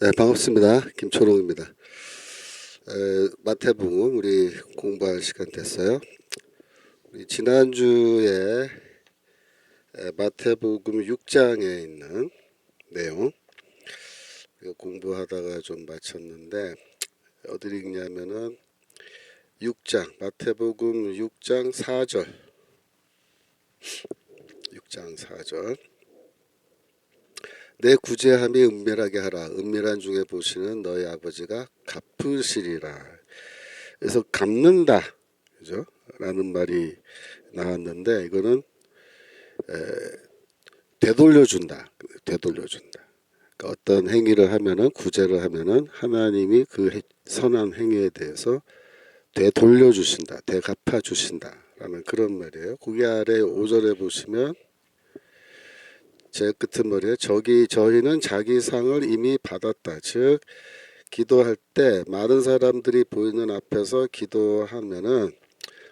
네, 반갑습니다. 김초롱입니다. 마태복음 우리 공부할 시간 됐어요. 우리 지난주에 마태복음 6장에 있는 내용 이거 공부하다가 좀 마쳤는데 어디 읽냐면은 6장 마태복음 6장 4절 6장 4절 내 구제함이 은밀하게 하라. 은밀한 중에 보시는 너희 아버지가 갚으시리라. 그래서 갚는다, 그죠? 라는 말이 나왔는데 이거는 되돌려준다. 되돌려준다. 그러니까 어떤 행위를 하면은 구제를 하면은 하나님이 그 선한 행위에 대해서 되돌려주신다. 되갚아주신다. 라는 그런 말이에요. 거기 아래 5절에 보시면 제 끝머리에 저희는 자기 상을 이미 받았다. 즉 기도할 때 많은 사람들이 보이는 앞에서 기도하면은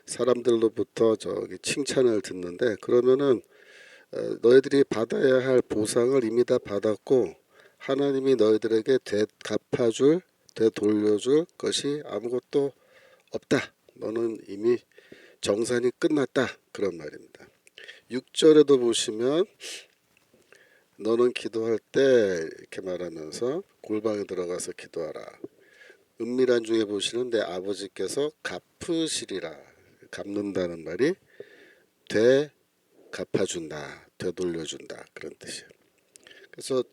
사람들로부터 저기 칭찬을 듣는데 그러면은 너희들이 받아야 할 보상을 이미 다 받았고 하나님이 너희들에게 되갚아줄 되돌려줄 것이 아무것도 없다. 너는 이미 정산이 끝났다. 그런 말입니다. 6절에도 보시면 너는 기도할 때 이렇게 말하면서 골방에 들어가서 기도하라. 은밀한 중에 보시는 내 아버지께서 갚으시리라. 갚는다는 말이 갚아준다, 되돌려준다 그런 뜻이에요. 그래서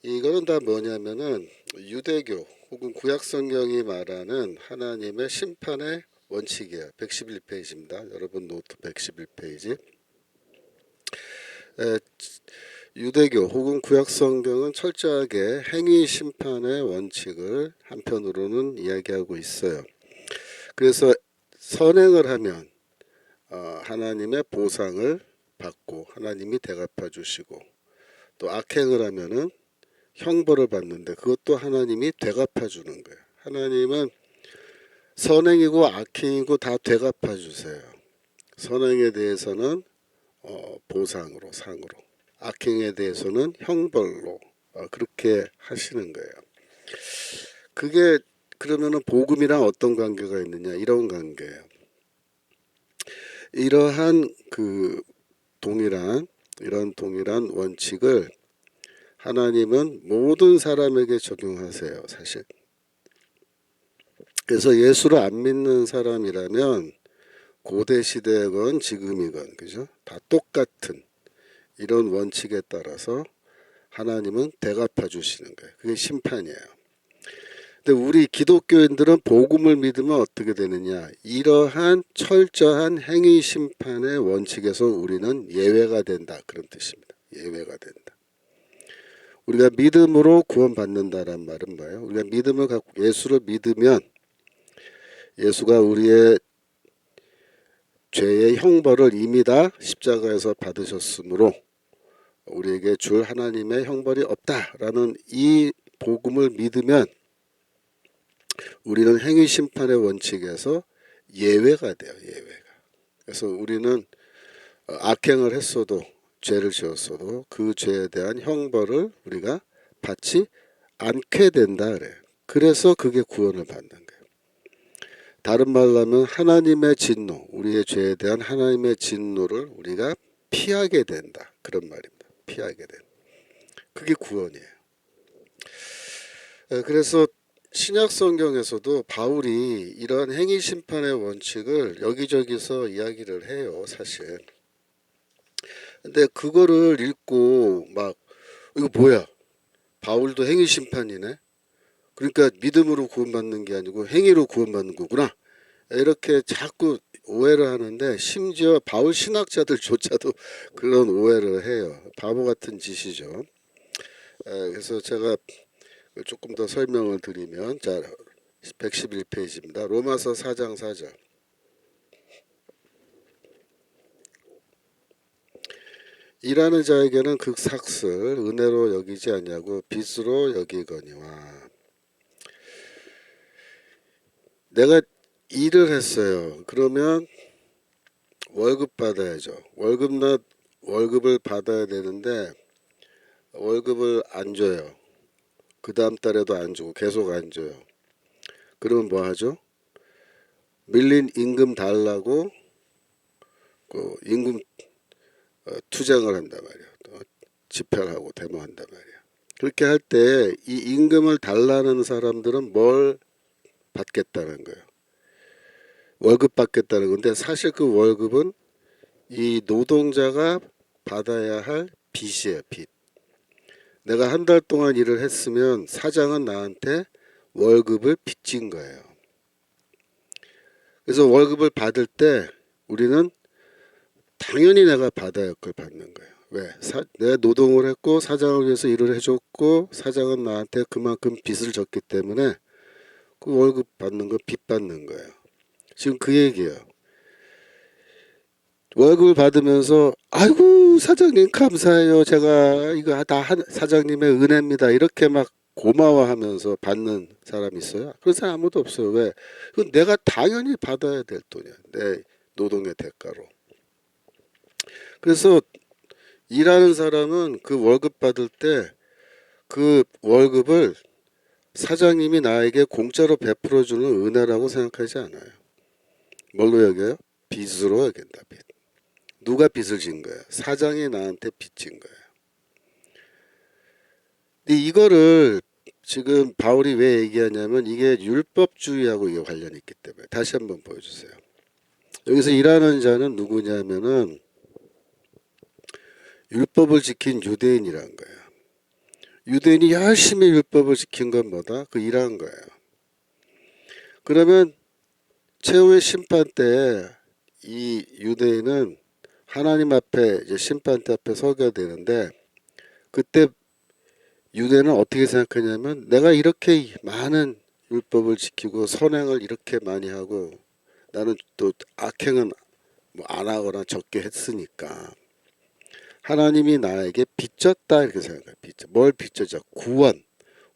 이거는 다 뭐냐면은 유대교 혹은 구약성경이 말하는 하나님의 심판의 원칙이에요. 111페이지입니다. 여러분 노트 111페이지. 유대교 혹은 구약성경은 철저하게 행위 심판의 원칙을 한편으로는 이야기하고 있어요. 그래서 선행을 하면 하나님의 보상을 받고 하나님이 대갚아 주시고 또 악행을 하면은 형벌을 받는데 그것도 하나님이 되갚아 주는 거예요. 하나님은 선행이고 악행이고 다 되갚아 주세요. 선행에 대해서는 보상으로 상으로, 악행에 대해서는 형벌로 그렇게 하시는 거예요. 그게 그러면은 복음이랑 어떤 관계가 있느냐 이런 관계예요. 이러한 이런 동일한 원칙을 하나님은 모든 사람에게 적용하세요, 사실. 그래서 예수를 안 믿는 사람이라면 고대 시대건 지금이건 그죠? 다 똑같은 이런 원칙에 따라서 하나님은 대갚아 주시는 거예요. 그게 심판이에요. 근데 우리 기독교인들은 복음을 믿으면 어떻게 되느냐? 이러한 철저한 행위 심판의 원칙에서 우리는 예외가 된다. 그런 뜻입니다. 예외가 된다. 우리가 믿음으로 구원받는다는 말은 뭐예요? 우리가 믿음을 갖고 예수를 믿으면 예수가 우리의 죄의 형벌을 이미 다 십자가에서 받으셨으므로 우리에게 줄 하나님의 형벌이 없다라는 이 복음을 믿으면 우리는 행위 심판의 원칙에서 예외가 돼요. 예외가. 그래서 우리는 악행을 했어도 죄를 지었어도 그 죄에 대한 형벌을 우리가 받지 않게 된다 그래요. 그래서 그게 구원을 받는 거예요. 다른 말로 하면 하나님의 진노, 우리의 죄에 대한 하나님의 진노를 우리가 피하게 된다. 그런 말입니다. 피하게 된다. 그게 구원이에요. 그래서 신약 성경에서도 바울이 이러한 행위 심판의 원칙을 여기저기서 이야기를 해요, 사실. 근데 그거를 읽고 막 이거 뭐야? 바울도 행위 심판이네. 그러니까 믿음으로 구원받는 게 아니고 행위로 구원받는 거구나. 이렇게 자꾸 오해를 하는데 심지어 바울 신학자들조차도 그런 오해를 해요. 바보 같은 짓이죠. 그래서 제가 조금 더 설명을 드리면 자 111페이지입니다. 로마서 4장 4절. 일하는 자에게는 극삭을 은혜로 여기지 아니하고 빚으로 여기거니와. 내가 일을 했어요. 그러면 월급 받아야죠. 월급을 받아야 되는데 월급을 안 줘요. 그 다음 달에도 안 주고 계속 안 줘요. 그러면 뭐 하죠? 밀린 임금 달라고 그 임금 투쟁을 한단 말이야. 또 집회를 하고 데모한단 말이야. 그렇게 할 때 이 임금을 달라는 사람들은 뭘 받겠다는 거예요. 월급 받겠다는 건데 사실 그 월급은 이 노동자가 받아야 할 빚이에요, 빚. 내가 한 달 동안 일을 했으면 사장은 나한테 월급을 빚진 거예요. 그래서 월급을 받을 때 우리는 당연히 내가 받아야 할 걸 받는 거예요. 왜? 내가 노동을 했고 사장을 위해서 일을 해줬고 사장은 나한테 그만큼 빚을 졌기 때문에 그 월급 받는 거 빚 받는 거예요. 지금 그 얘기예요. 월급을 받으면서 아이고 사장님 감사해요. 제가 이거 다 사장님의 은혜입니다. 이렇게 막 고마워하면서 받는 사람이 있어요? 그런 사람 아무도 없어요. 왜? 그건 내가 당연히 받아야 될 돈이야. 내 노동의 대가로. 그래서 일하는 사람은 그 월급 받을 때 그 월급을 사장님이 나에게 공짜로 베풀어주는 은혜라고 생각하지 않아요. 뭘로 여겨요? 빚으로 여긴다. 빚. 누가 빚을 진 거야? 사장이 나한테 빚진 거야. 근데 이거를 지금 바울이 왜 얘기하냐면 이게 율법주의하고 이게 관련이 있기 때문에 다시 한번 보여주세요. 여기서 일하는 자는 누구냐면은 율법을 지킨 유대인이란 거예요. 유대인이 열심히 율법을 지킨 건 뭐다? 그 일한 거예요. 그러면 최후의 심판 때 이 유대인은 하나님 앞에 이제 심판대 앞에 서게 되는데 그때 유대는 어떻게 생각하냐면 내가 이렇게 많은 율법을 지키고 선행을 이렇게 많이 하고 나는 또 악행은 뭐 안 하거나 적게 했으니까 하나님이 나에게 빚졌다 이렇게 생각해요. 뭘 빚졌죠?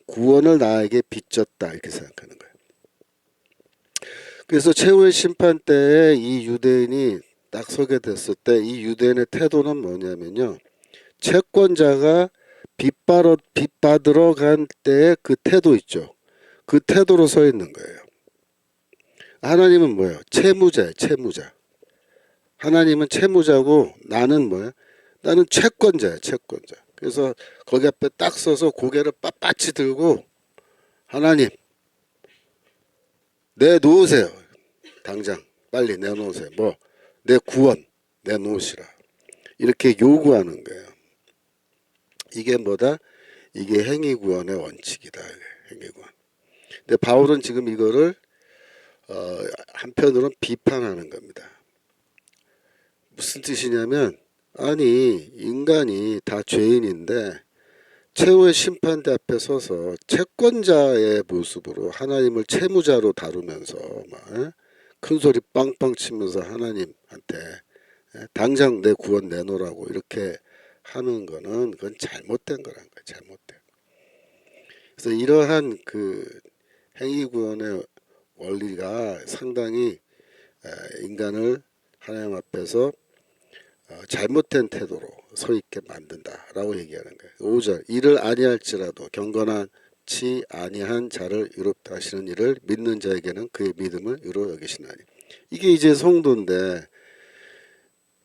구원을 나에게 빚졌다 이렇게 생각하는 거예요. 그래서 최후의 심판 때에 이 유대인이 딱 서게 됐을 때 이 유대인의 태도는 뭐냐면요. 채권자가 빚 받으러 간 때의 그 태도 있죠. 그 태도로 서 있는 거예요. 하나님은 뭐예요? 채무자예요. 채무자. 하나님은 채무자고 나는 뭐예요? 나는 채권자예요. 채권자. 그래서 거기 앞에 딱 서서 고개를 빳빳이 들고 하나님 내놓으세요. 당장 빨리 내놓으세요. 뭐 내 구원 내놓으시라. 이렇게 요구하는 거예요. 이게 뭐다? 이게 행위구원의 원칙이다. 행위구원. 근데 바울은 지금 이거를 한편으로는 비판하는 겁니다. 무슨 뜻이냐면 아니 인간이 다 죄인인데 최후의 심판대 앞에 서서 채권자의 모습으로 하나님을 채무자로 다루면서 막 큰 소리 빵빵 치면서 하나님한테 당장 내 구원 내놓으라고 이렇게 하는 거는 그건 잘못된 거란 거예요. 잘못된. 그래서 이러한 그 행위구원의 원리가 상당히 인간을 하나님 앞에서 잘못된 태도로 서 있게 만든다라고 얘기하는 거예요. 5절 이를 아니할지라도 경건하지 아니한 자를 의롭다 하시는 이를 믿는 자에게는 그의 믿음을 의로 여기시나니. 이게 이제 성도인데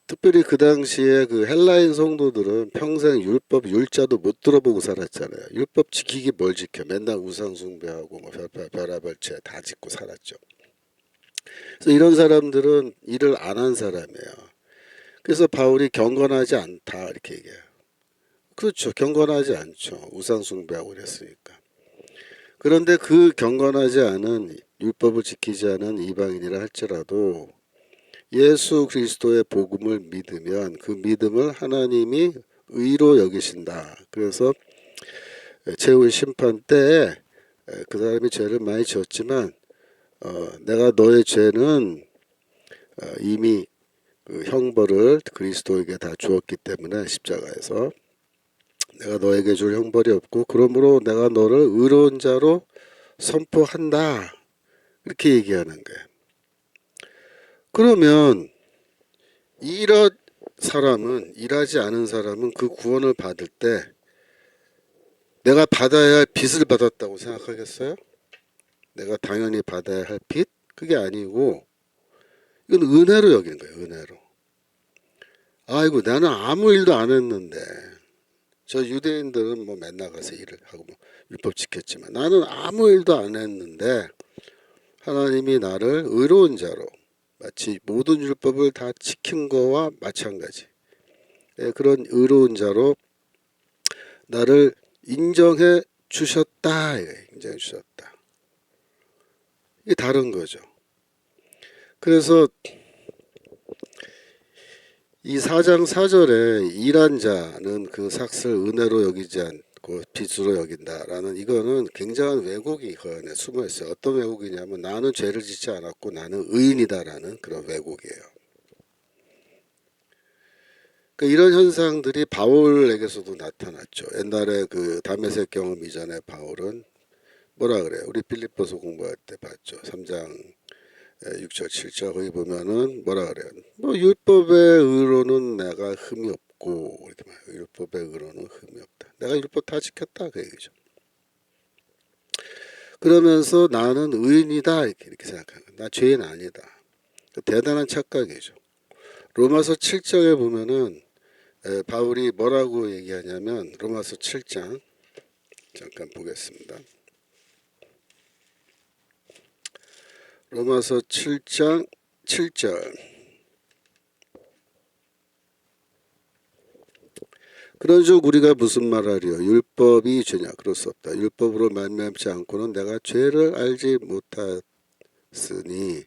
특별히 그 당시에 그 헬라인 성도들은 평생 율법 율자도 못 들어보고 살았잖아요. 율법 지키기 뭘 지켜? 맨날 우상 숭배하고 뭐 별아별죄 다 짓고 살았죠. 그래서 이런 사람들은 일을 안 한 사람이에요. 그래서 바울이 경건하지 않다 이렇게 얘기해요. 그렇죠. 경건하지 않죠. 우상 숭배하고 그랬으니까. 그런데 그 경건하지 않은 율법을 지키지 않은 이방인이라 할지라도 예수 그리스도의 복음을 믿으면 그 믿음을 하나님이 의로 여기신다. 그래서 최후의 심판 때에 그 사람이 죄를 많이 지었지만 내가 너의 죄는 이미 그 형벌을 그리스도에게 다 주었기 때문에 십자가에서 내가 너에게 줄 형벌이 없고 그러므로 내가 너를 의로운 자로 선포한다. 이렇게 얘기하는 거예요. 그러면 이런 사람은 일하지 않은 사람은 그 구원을 받을 때 내가 받아야 할 빚을 받았다고 생각하겠어요? 내가 당연히 받아야 할 빚? 그게 아니고 이건 은혜로 여기는 거예요. 은혜로. 아이고 나는 아무 일도 안 했는데 저 유대인들은 뭐 맨날 가서 일을 하고 뭐 율법 지켰지만 나는 아무 일도 안 했는데 하나님이 나를 의로운 자로 마치 모든 율법을 다 지킨 거와 마찬가지 그런 의로운 자로 나를 인정해 주셨다. 인정해 주셨다. 이게 다른 거죠. 그래서 이 4장 4절에 일한 자는 그 삭을 은혜로 여기지 않고 빚으로 여긴다라는 이거는 굉장한 왜곡이 그 안에 숨어 있어요. 어떤 왜곡이냐면 나는 죄를 짓지 않았고 나는 의인이다라는 그런 왜곡이에요. 그러니까 이런 현상들이 바울에게서도 나타났죠. 옛날에 그 다메섹 경험 이전에 바울은 뭐라 그래요? 우리 빌립보서 공부할 때 봤죠. 3장 6절 7절 거기 보면은 뭐라 그래요? 뭐 율법의 의로는 내가 흠이 없고 이렇게 말해요. 율법의 의로는 흠이 없다. 내가 율법 다 지켰다 그 얘기죠. 그러면서 나는 의인이다 이렇게 생각하는 거야. 나 죄인 아니다. 대단한 착각이죠. 로마서 7장에 보면은 바울이 뭐라고 얘기하냐면 로마서 7장 잠깐 보겠습니다. 로마서 7장 7절 그런즉 우리가 무슨 말하리요 율법이 죄냐 그럴 수 없다. 율법으로 말미암지 않고는 내가 죄를 알지 못하였으니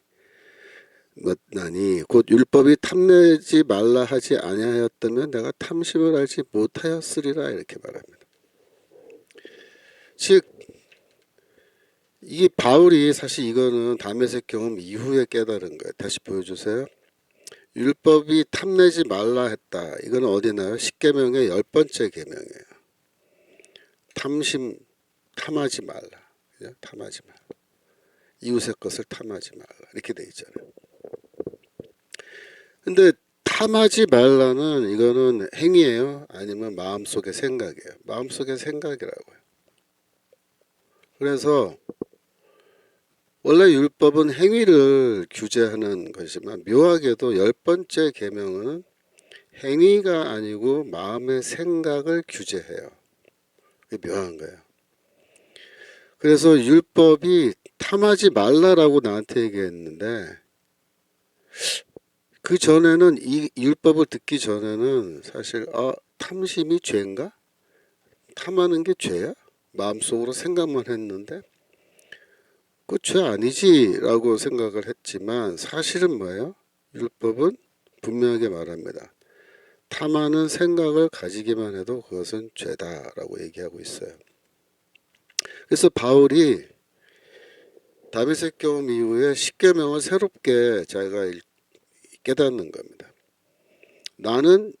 나니 곧 율법이 탐내지 말라 하지 아니하였다면 내가 탐심을 알지 못하였으리라 이렇게 말합니다. 즉 이 바울이 사실 이거는 다메섹 경험 이후에 깨달은 거예요. 다시 보여주세요. 율법이 탐내지 말라 했다. 이거는 어디 나요? 십계명의 10번째 계명이에요. 탐심 탐하지 말라. 그죠? 탐하지 말라. 이웃의 것을 탐하지 말라. 이렇게 돼 있잖아요. 근데 탐하지 말라는 이거는 행위예요? 아니면 마음속의 생각이에요? 마음속의 생각이라고요. 그래서 원래 율법은 행위를 규제하는 것이지만 묘하게도 10번째 계명은 행위가 아니고 마음의 생각을 규제해요. 그게 묘한 거예요. 그래서 율법이 탐하지 말라라고 나한테 얘기했는데 그 전에는 이 율법을 듣기 전에는 사실 탐심이 죄인가? 탐하는 게 죄야? 마음속으로 생각만 했는데 그 죄 아니지라고 생각을 했지만 사실은 뭐예요? 율법은 분명하게 말합니다. 탐하는 생각을 가지기만 해도 그것은 죄다라고 얘기하고 있어요. 그래서 바울이 다메섹 경험 이후에 십계명을 새롭게 자기가 깨닫는 겁니다. 나는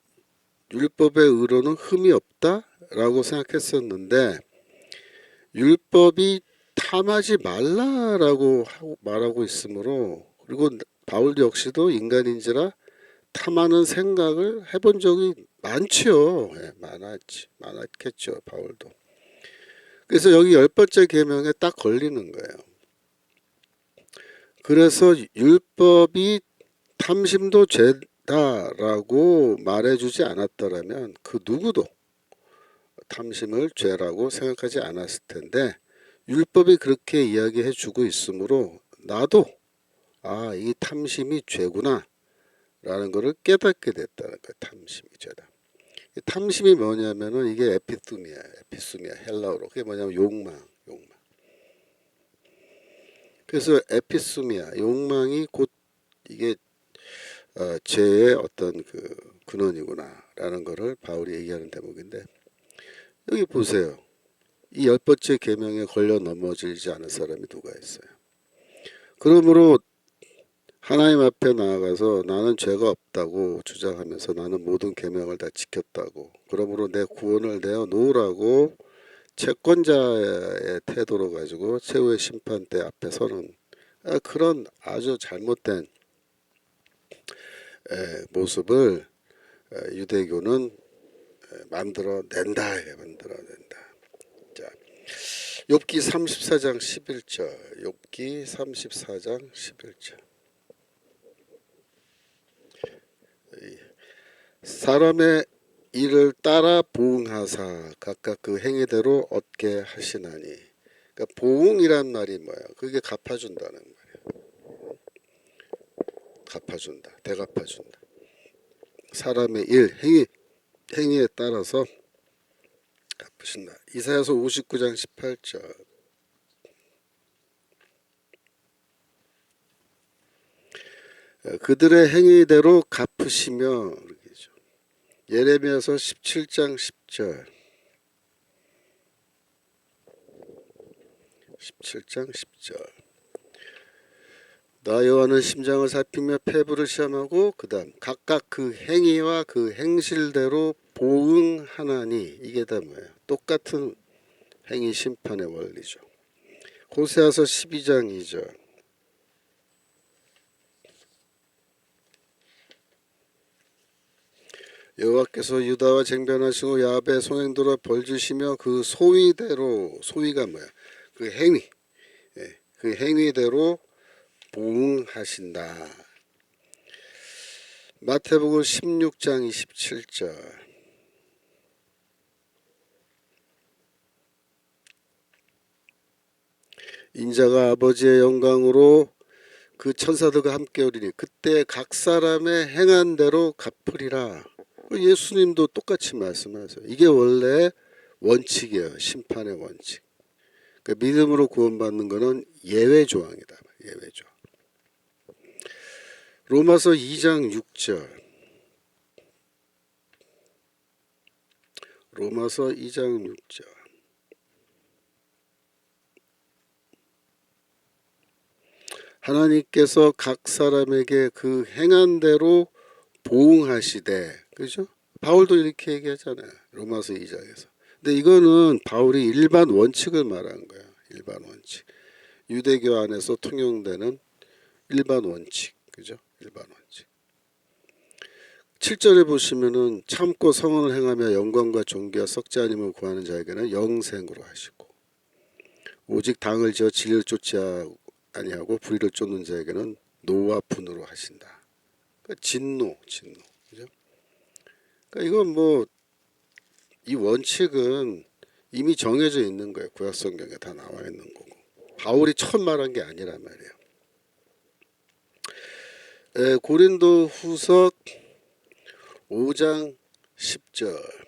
율법의 의로는 흠이 없다라고 생각했었는데 율법이 탐하지 말라라고 말하고 있으므로 그리고 바울 역시도 인간인지라 탐하는 생각을 해본 적이 많지요. 많았겠죠 바울도. 그래서 여기 10번째 계명에 딱 걸리는 거예요. 그래서 율법이 탐심도 죄다라고 말해주지 않았더라면 그 누구도 탐심을 죄라고 생각하지 않았을 텐데 율법이 그렇게 이야기해 주고 있으므로 나도 이 탐심이 죄구나 라는 것을 깨닫게 됐다는 거예요. 탐심이 죄다. 탐심이 뭐냐면은 이게 에피수미야 헬라어로. 그게 뭐냐면 욕망. 그래서 에피수미야 욕망이 곧 이게 죄의 어떤 그 근원이구나라는 것을 바울이 얘기하는 대목인데 여기 보세요. 이 10번째 계명에 걸려 넘어지지 않은 사람이 누가 있어요. 그러므로 하나님 앞에 나아가서 나는 죄가 없다고 주장하면서 나는 모든 계명을 다 지켰다고 그러므로 내 구원을 내어 놓으라고 채권자의 태도로 가지고 최후의 심판대 앞에 서는 그런 아주 잘못된 모습을 유대교는 만들어낸다. 욥기 34장 11절. 욥기 34장 11절. 사람의 일을 따라 보응하사 각각 그 행위대로 얻게 하시나니. 그러니까 보응이란 말이 뭐야? 그게 갚아준다는 말이야. 갚아준다. 대갚아준다. 사람의 일, 행위에 따라서 갚으신다. 이사야서 59장 18절. 그들의 행위대로 갚으시며. 예레미야서 17장 10절. 17장 10절. 나 여호와는 심장을 살피며 폐부를 시험하고 그다음 각각 그 행위와 그 행실대로 보응하나니. 이게 다 뭐예요? 똑같은 행위 심판의 원리죠. 호세아서 12장 2절. 여호와께서 유다와 쟁변하시고 야합의 송행도로 벌주시며 그 소위대로. 소위가 뭐야? 그 행위. 그 행위대로 보응하신다. 마태복음 16장 27절. 인자가 아버지의 영광으로 그 천사들과 함께 오리니 그때 각 사람의 행한 대로 갚으리라. 예수님도 똑같이 말씀하세요. 이게 원래 원칙이에요. 심판의 원칙. 그러니까 믿음으로 구원받는 것은 예외 조항이다. 예외 조항. 로마서 2장 6절. 로마서 2장 6절. 하나님께서 각 사람에게 그 행한 대로 보응하시되. 그죠? 바울도 이렇게 얘기하잖아요. 로마서 2장에서. 근데 이거는 바울이 일반 원칙을 말한 거야. 일반 원칙. 유대교 안에서 통용되는 일반 원칙. 그죠? 일반 원칙. 7절에 보시면은 참고 성언을 행하며 영광과 존귀와 썩지 아님을 구하는 자에게는 영생으로 하시고 오직 당을 지어 진리를 쫓지 아니하고 불의를 쫓는 자에게는 노와 분으로 하신다. 그러니까 진노. 그죠? 그러니까 이건 뭐 이 원칙은 이미 정해져 있는 거예요. 구약 성경에 다 나와 있는 거고. 바울이 처음 말한 게 아니란 말이에요. 고린도 후서 5장 10절.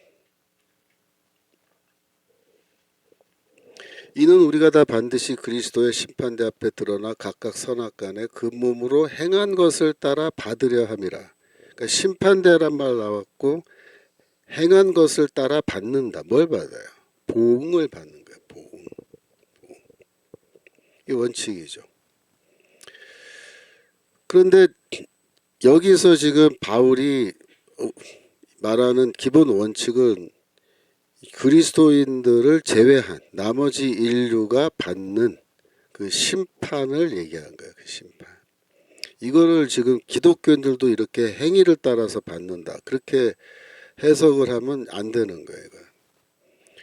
이는 우리가 다 반드시 그리스도의 심판대 앞에 드러나 각각 선악간에 그 몸으로 행한 것을 따라 받으려 함이라. 그러니까 심판대란 말 나왔고 행한 것을 따라 받는다. 뭘 받아요? 보응을 받는 거예요. 보응. 이 원칙이죠. 그런데 여기서 지금 바울이 말하는 기본 원칙은 그리스도인들을 제외한 나머지 인류가 받는 그 심판을 얘기한 거예요. 그 심판. 이거를 지금 기독교인들도 이렇게 행위를 따라서 받는다. 그렇게 해석을 하면 안 되는 거예요.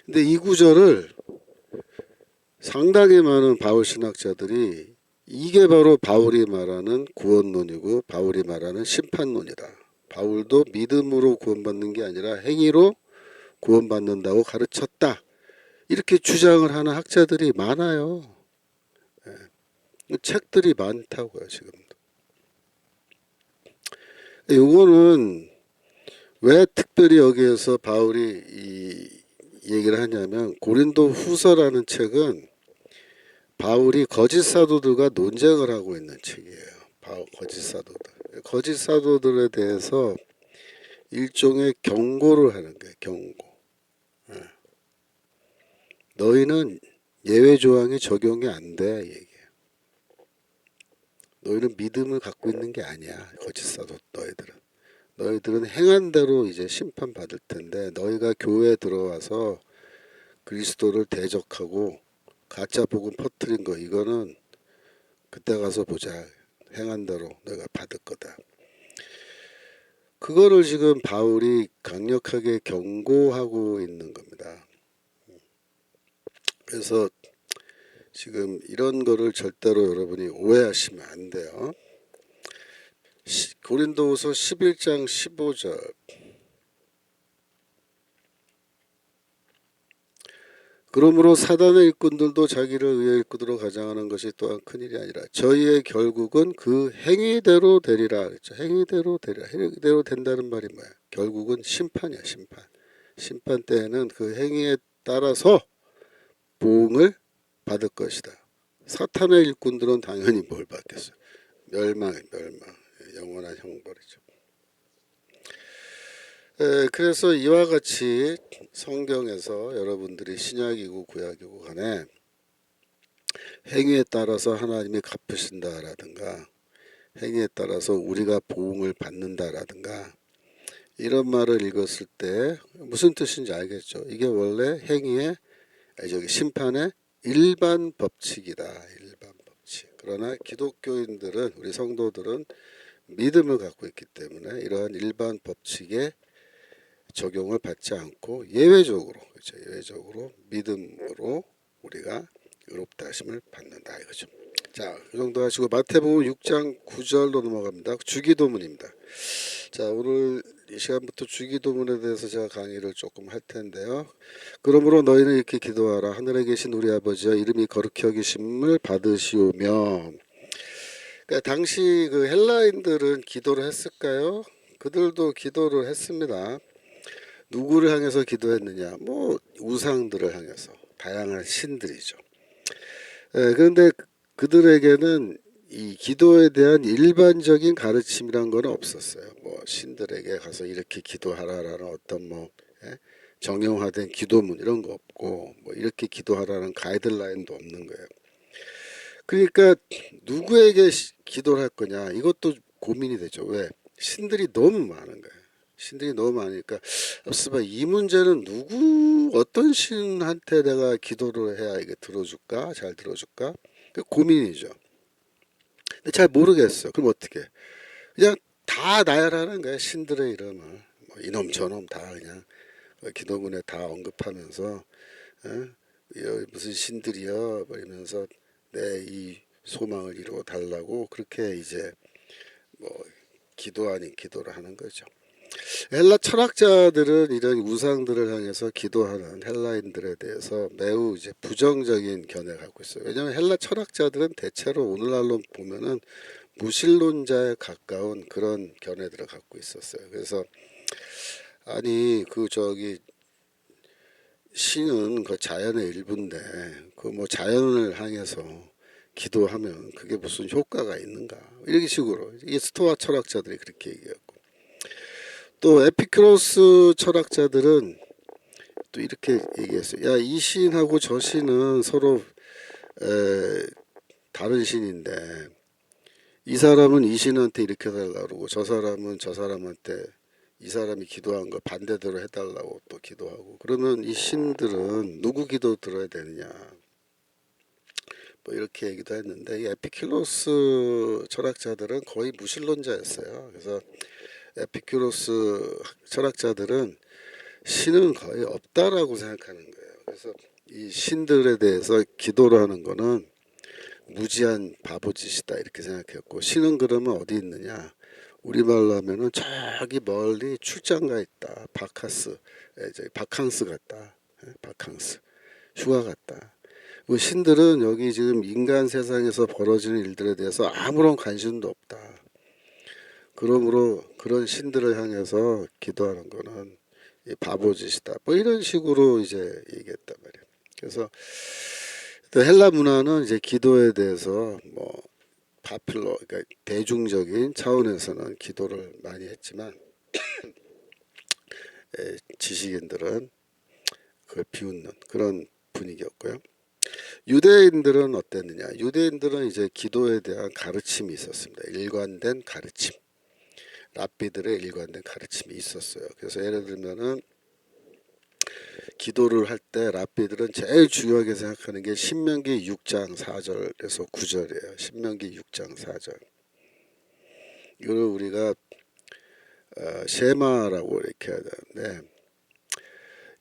근데 이 구절을 상당히 많은 바울 신학자들이 이게 바로 바울이 말하는 구원론이고 바울이 말하는 심판론이다. 바울도 믿음으로 구원받는 게 아니라 행위로 구원받는다고 가르쳤다. 이렇게 주장을 하는 학자들이 많아요. 책들이 많다고요. 지금도. 이거는 왜 특별히 여기에서 바울이 이 얘기를 하냐면 고린도 후서라는 책은 바울이 거짓 사도들과 논쟁을 하고 있는 책이에요. 거짓 사도들. 거짓 사도들에 대해서 일종의 경고를 하는 거예요. 경고. 너희는 예외 조항이 적용이 안 돼. 얘기해요. 너희는 믿음을 갖고 있는 게 아니야. 거짓 사도 너희들은 행한 대로 이제 심판 받을 텐데 너희가 교회에 들어와서 그리스도를 대적하고 가짜 복음 퍼뜨린 거 이거는 그때 가서 보자. 행한 대로 너희가 받을 거다. 그거를 지금 바울이 강력하게 경고하고 있는 겁니다. 그래서 지금 이런 거를 절대로 여러분이 오해하시면 안 돼요. 고린도후서 11장 15절. 그러므로 사단의 일꾼들도 자기를 의의 일꾼으로 가장하는 것이 또한 큰일이 아니라 저희의 결국은 그 행위대로 되리라 그랬죠. 행위대로 되리라. 행위대로 된다는 말이 뭐야? 결국은 심판이야, 심판. 심판 때에는 그 행위에 따라서 보응을 받을 것이다. 사탄의 일꾼들은 당연히 뭘 받겠어요? 멸망. 영원한 형벌이죠. 그래서 이와 같이 성경에서 여러분들이 신약이고 구약이고 간에 행위에 따라서 하나님이 갚으신다라든가 행위에 따라서 우리가 보응을 받는다라든가 이런 말을 읽었을 때 무슨 뜻인지 알겠죠? 이게 원래 행위의 심판의 일반 법칙이다. 일반 법칙. 그러나 기독교인들은 우리 성도들은 믿음을 갖고 있기 때문에 이러한 일반 법칙에 적용을 받지 않고 예외적으로 그렇죠. 예외적으로 믿음으로 우리가 의롭다 하심을 받는다 이거죠. 자, 이 정도 하시고 마태복음 6장 9절로 넘어갑니다. 주기도문입니다. 자, 오늘 이 시간부터 주기도문에 대해서 제가 강의를 조금 할 텐데요. 그러므로 너희는 이렇게 기도하라. 하늘에 계신 우리 아버지여 이름이 거룩히 여기심을 받으시오며. 그러니까 당시 그 헬라인들은 기도를 했을까요? 그들도 기도를 했습니다. 누구를 향해서 기도했느냐? 뭐 우상들을 향해서 다양한 신들이죠. 그런데 그들에게는 이 기도에 대한 일반적인 가르침이란 건 없었어요. 뭐 신들에게 가서 이렇게 기도하라라는 어떤 뭐 정형화된 기도문 이런 거 없고 뭐 이렇게 기도하라는 가이드라인도 없는 거예요. 그러니까 누구에게 기도를 할 거냐 이것도 고민이 되죠. 왜? 신들이 너무 많은 거예요. 신들이 너무 많으니까 이 문제는 누구 어떤 신한테 내가 기도를 해야 이게 들어줄까? 잘 들어줄까? 그 고민이죠. 근데 잘 모르겠어. 그럼 어떻게? 그냥 다 나열하는 거야. 신들의 이름을 뭐 이놈 저놈 다 그냥 기도문에 다 언급하면서 무슨 신들이여 이러면서 내 이 소망을 이루어 달라고 그렇게 이제 뭐 기도 아닌 기도를 하는 거죠. 헬라 철학자들은 이런 우상들을 향해서 기도하는 헬라인들에 대해서 매우 이제 부정적인 견해를 갖고 있어요. 왜냐하면 헬라 철학자들은 대체로 오늘날로 보면은 무신론자에 가까운 그런 견해들을 갖고 있었어요. 그래서 아니 신은 그 자연의 일부인데 그 뭐 자연을 향해서 기도하면 그게 무슨 효과가 있는가 이런 식으로 이 스토아 철학자들이 그렇게 얘기했고 또 에피큐로스 철학자들은 또 이렇게 얘기했어요. 야, 이 신하고 저 신은 서로 다른 신인데 이 사람은 이 신한테 이렇게 해달라고 그러고 저 사람은 저 사람한테 이 사람이 기도한 거 반대대로 해달라고 또 기도하고 그러면 이 신들은 누구 기도 들어야 되느냐 뭐 이렇게 얘기도 했는데 이 에피큐로스 철학자들은 거의 무신론자였어요. 그래서 에피큐로스 철학자들은 신은 거의 없다라고 생각하는 거예요. 그래서 이 신들에 대해서 기도를 하는 거는 무지한 바보짓이다 이렇게 생각했고 신은 그러면 어디 있느냐 우리말로 하면은 저기 멀리 출장 가 있다 바캉스 같다 바캉스 휴가 갔다 그 신들은 여기 지금 인간 세상에서 벌어지는 일들에 대해서 아무런 관심도 없다 그러므로 그런 신들을 향해서 기도하는 거는 바보짓이다 뭐 이런 식으로 이제 얘기했단 말이에요. 그래서 또 헬라 문화는 이제 기도에 대해서 뭐 그러니까 대중적인 차원에서는 기도를 많이 했지만 지식인들은 그걸 비웃는 그런 분위기였고요. 유대인들은 어땠느냐? 유대인들은 이제 기도에 대한 가르침이 있었습니다. 일관된 가르침, 랍비들의 일관된 가르침이 있었어요. 그래서 예를 들면은 기도를 할 때 랍비들은 제일 중요하게 생각하는 게 신명기 6장 4절에서 9절이에요. 신명기 6장 4절. 이걸 우리가 쉐마라고 이렇게 해야 되는데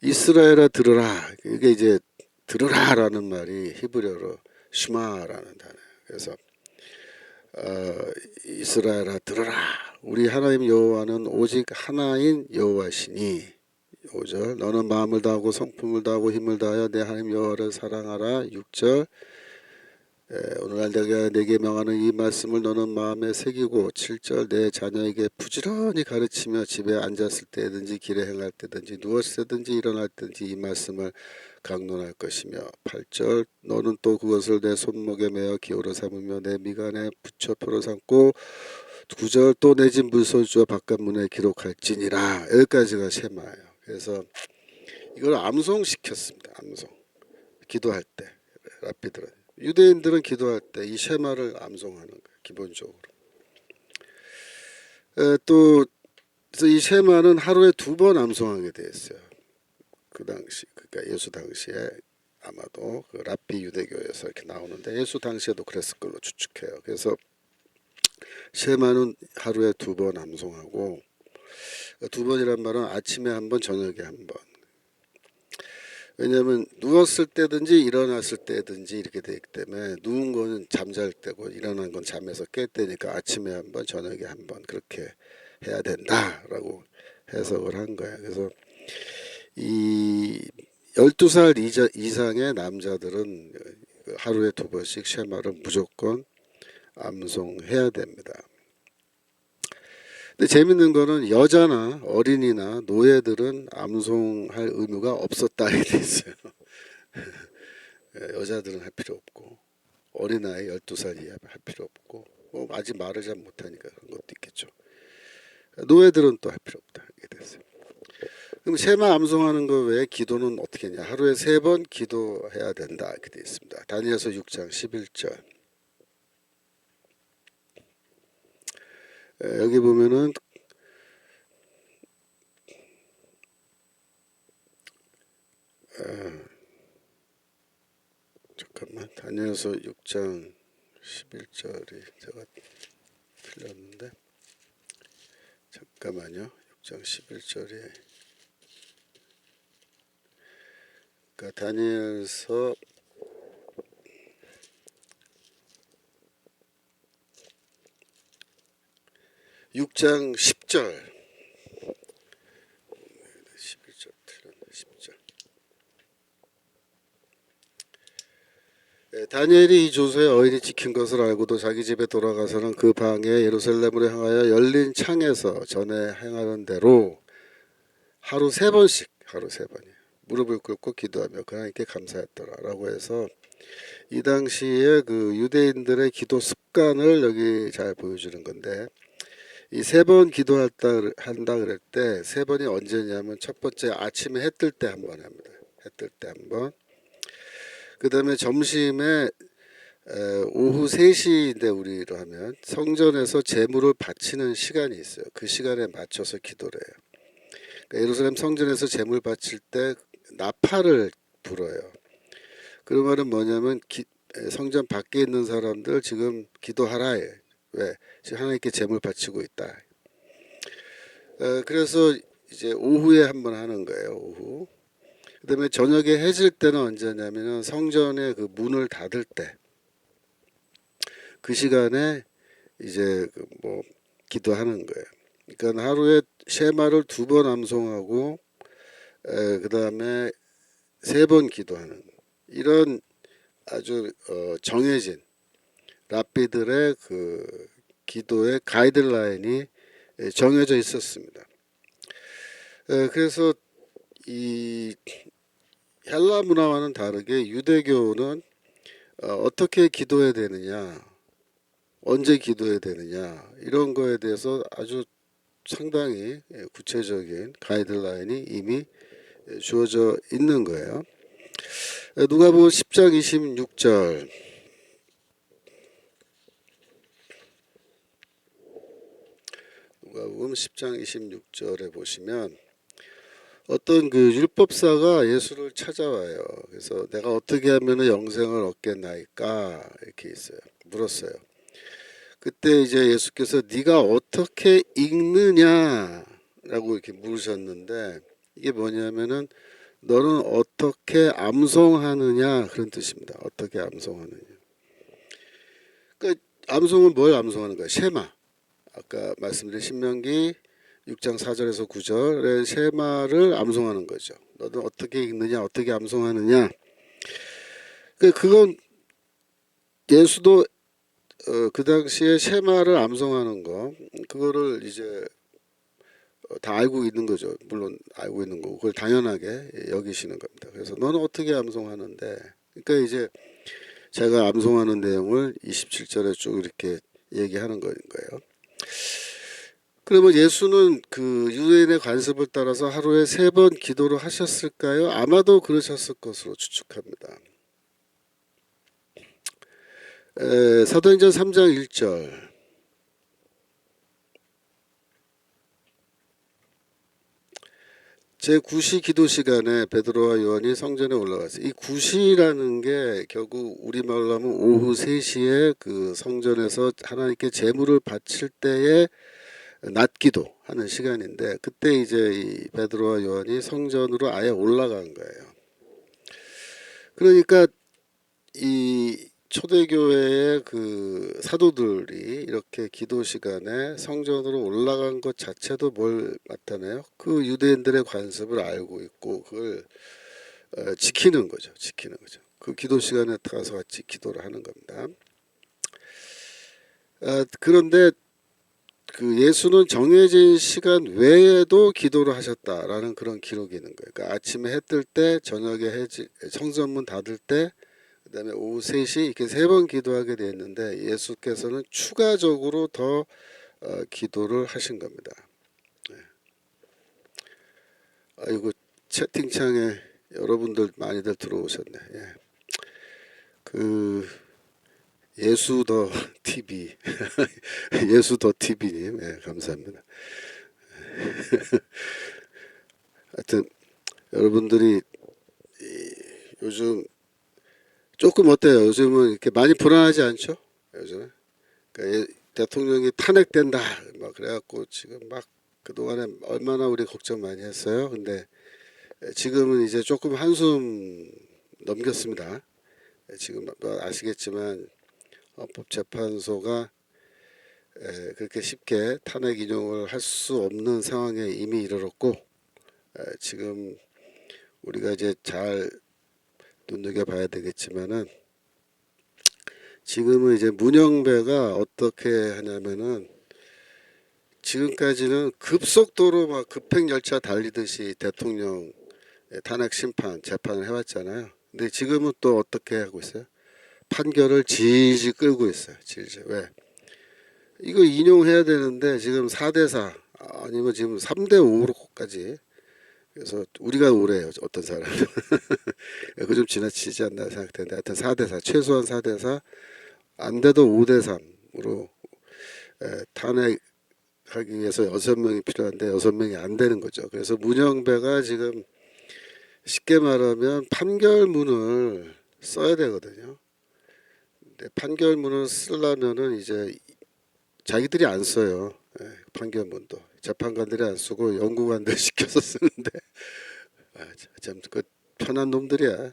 이스라엘아 들으라. 이게 이제 들으라라는 말이 히브리어로 슈마라는 단어. 그래서 이스라엘아 들으라. 우리 하나님 여호와는 오직 하나인 여호와시니. 5절 너는 마음을 다하고 성품을 다하고 힘을 다하여 내 하나님 여호와를 사랑하라. 6절 오늘날 내가 내게 명하는 이 말씀을 너는 마음에 새기고 7절 내 자녀에게 부지런히 가르치며 집에 앉았을 때든지 길에 행할 때든지 누웠을 때든지 일어날 때든지 이 말씀을 강론할 것이며 8절 너는 또 그것을 내 손목에 매어 기호로 삼으며 내 미간에 붙여 표로 삼고 9절 또 내 집 물소주와 바깥문에 기록할지니라. 여기까지가 쉐마예요. 그래서 이걸 암송시켰습니다. 암송. 기도할 때 라피들은 유대인들은 기도할 때 이 쉐마를 암송하는 거예요. 기본적으로. 또 그래서 이 쉐마는 하루에 2번 암송하게 돼 있어요. 그 당시 그러니까 예수 당시에 아마도 그 라피 유대교에서 이렇게 나오는데 예수 당시에도 그랬을 걸로 추측해요. 그래서 쉐마는 하루에 2번 암송하고 2번이란 말은 아침에 1번 저녁에 1번. 왜냐하면 누웠을 때든지 일어났을 때든지 이렇게 되기 때문에 누운 거는 잠잘 때고 일어난 건 잠에서 깰 때니까 아침에 1번 저녁에 1번 그렇게 해야 된다라고 해석을 한 거예요. 그래서 이 12살 이상의 남자들은 하루에 2번씩 쉐마를 무조건 암송해야 됩니다. 근데 재밌는 거는 여자나 어린이나 노예들은 암송할 의무가 없었다 이렇게 돼 있어요. 여자들은 할 필요 없고 어린아이 12살 이하 할 필요 없고 아직 말을 잘 못하니까 그런 것도 있겠죠. 노예들은 또 할 필요 없다 이렇게 됐어요. 그럼 쉐마 암송하는 거 외에 기도는 어떻게 했냐? 하루에 3번 기도해야 된다 이렇게 되어 있습니다. 다니엘서 6장 11절. 여기 보면은 잠깐만 다니엘서 6장 11절이 제가 틀렸는데 잠깐만요. 6장 11절이 그러니까 다니엘서 6장 10절 11절 틀렸네. 10절 다니엘이 이 조서에 어인이 찍힌 것을 알고도 자기 집에 돌아가서는 그 방에 예루살렘으로 향하여 열린 창에서 전에 행하는 대로 하루 3번씩 하루 3번이에요. 무릎을 꿇고 기도하며 하나님께 감사했더라라고 해서 이 당시에 그 유대인들의 기도 습관을 여기 잘 보여주는 건데 이 3번 한다 그럴 때 3번이 언제냐면 첫 번째 아침에 해 뜰 때 1번 합니다. 해 뜰 때 1번. 그 다음에 점심에 오후 3시인데 우리로 하면 성전에서 제물을 바치는 시간이 있어요. 그 시간에 맞춰서 기도를 해요. 그러니까 예루살렘 성전에서 제물 바칠 때 나팔을 불어요. 그 말은 뭐냐면 성전 밖에 있는 사람들 지금 기도하라 해. 왜? 지금 하나님께 제물 바치고 있다. 그래서 이제 오후에 한번 하는 거예요. 오후. 그다음에 저녁에 해질 때는 언제냐면은 성전의 그 문을 닫을 때 그 시간에 이제 뭐 기도하는 거예요. 그러니까 하루에 쉐마를 2번 암송하고 그다음에 3번 기도하는 이런 아주 정해진 랍비들의 그 기도의 가이드라인이 정해져 있었습니다. 그래서 이 헬라 문화와는 다르게 유대교는 어떻게 기도해야 되느냐, 언제 기도해야 되느냐 이런 거에 대해서 아주 상당히 구체적인 가이드라인이 이미 주어져 있는 거예요. 누가복음 10장 26절 누가복음 10장 26절에 보시면 어떤 그 율법사가 예수를 찾아와요. 그래서 내가 어떻게 하면 영생을 얻겠나이까 이렇게 있어요. 물었어요. 그때 이제 예수께서 네가 어떻게 읽느냐라고 이렇게 물으셨는데 이게 뭐냐면은 너는 어떻게 암송하느냐 그런 뜻입니다. 어떻게 암송하느냐. 암송은 뭘 암송하는 거야? 쉐마. 아까 말씀드린 신명기 6장 4절에서 9절의 쉐마를 암송하는 거죠. 너는 어떻게 읽느냐, 어떻게 암송하느냐. 그건 예수도 그 당시에 쉐마를 암송하는 거, 그거를 이제 다 알고 있는 거죠. 물론 알고 있는 거고 그걸 당연하게 여기시는 겁니다. 그래서 너는 어떻게 암송하는데, 그러니까 이제 제가 암송하는 내용을 27절에 쭉 이렇게 얘기하는 거예요. 그러면 예수는 그 유대인의 관습을 따라서 하루에 3번 기도를 하셨을까요? 아마도 그러셨을 것으로 추측합니다. 사도행전 3장 1절. 제9시 기도 시간에 베드로와 요한이 성전에 올라갔어요. 이 9시라는 게 결국 우리말로 하면 오후 3시에 그 성전에서 하나님께 제물을 바칠 때에 낮기도 하는 시간인데, 그때 이제 이 베드로와 요한이 성전으로 아예 올라간 거예요. 그러니까 이 초대교회의 그 사도들이 이렇게 기도 시간에 성전으로 올라간 것 자체도 뭘 나타내요? 그 유대인들의 관습을 알고 있고 그걸 지키는 거죠. 지키는 거죠. 그 기도 시간에 가서 같이 기도를 하는 겁니다. 그런데 그 예수는 정해진 시간 외에도 기도를 하셨다라는 그런 기록이 있는 거예요. 그러니까 아침에 해 뜰 때, 저녁에 성전문 닫을 때, 그다음에 오후 3시 이렇게 3번 기도하게 되어 있는데, 예수께서는 추가적으로 더 기도를 하신 겁니다. 아이고, 채팅창에 여러분들 많이들 들어오셨네. 예. 그 예수 더 TV 예수 더 TV님, 예, 감사합니다. 하여튼 여러분들이 요즘 조금 어때요? 요즘은 이렇게 많이 불안하지 않죠? 요즘에 그러니까 대통령이 탄핵된다 막 그래갖고 지금 막 그동안에 얼마나 우리 걱정 많이 했어요. 근데 지금은 이제 조금 한숨 넘겼습니다. 지금 뭐 아시겠지만 헌법재판소가 그렇게 쉽게 탄핵 인용을 할 수 없는 상황에 이미 이르렀고, 지금 우리가 이제 잘 눈여겨봐야 되겠지만은, 지금은 이제 문영배가 어떻게 하냐면은, 지금까지는 급속도로 막 급행열차 달리듯이 대통령 탄핵 심판 재판을 해왔잖아요. 근데 지금은 또 어떻게 하고 있어요? 판결을 질질 끌고 있어요. 질질. 왜? 이거 인용해야 되는데 지금 4대4 아니면 지금 3대5로까지, 그래서 우리가 오래요. 어떤 사람은 그거 좀 지나치지 않나 생각되는데, 하여튼 4대4 최소한 4대4 안 돼도 5대3으로 탄핵하기 위해서 6명이 필요한데 6명이 안 되는 거죠. 그래서 문영배가 지금 쉽게 말하면 판결문을 써야 되거든요. 근데 판결문을 쓰려면은 이제 자기들이 안 써요. 판결문도 재판관들이 안 쓰고 연구관들 시켜서 쓰는데, 참 그 편한 놈들이야.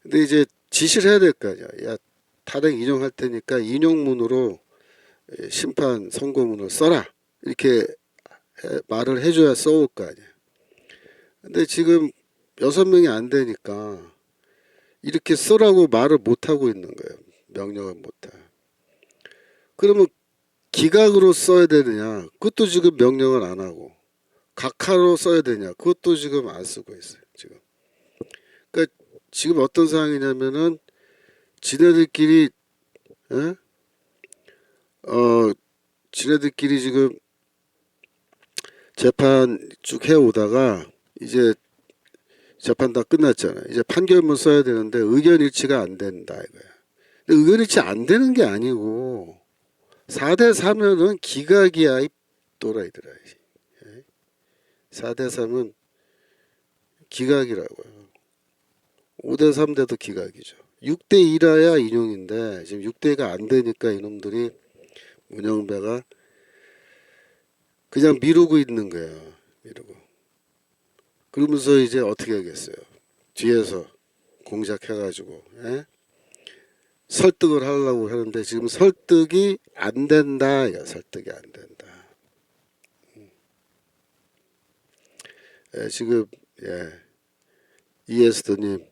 근데 이제 지시를 해야 될 거 아니야. 야, 탄핵 인용할 테니까 인용문으로 심판 선고문을 써라, 이렇게 말을 해줘야 써올 거 아니야. 근데 지금 6명이 안 되니까 이렇게 쓰라고 말을 못 하고 있는 거예요. 명령을 못 해. 그러면 기각으로 써야 되느냐? 그것도 지금 명령을 안 하고, 각하로 써야 되냐? 그것도 지금 안 쓰고 있어요. 지금. 그러니까 지금 어떤 상황이냐면은 지네들끼리 에? 지네들끼리 지금 재판 쭉 해오다가 이제 재판 다 끝났잖아요. 이제 판결문 써야 되는데 의견 일치가 안 된다 이거야. 근데 의견 일치 안 되는 게 아니고 4대4면은 기각이야 이 또라이들아. 4대3은 기각이라고요. 5대3 돼도 기각이죠. 6대2라야 인용인데 지금 6대2가 안 되니까 이놈들이 문영배가 그냥 미루고 있는 거예요. 미루고. 그러면서 이제 어떻게 하겠어요? 뒤에서 공작해가지고 설득을 하려고 하는데 지금 설득이 안 된다. 이거 설득이 안 된다. 지금 이에스더님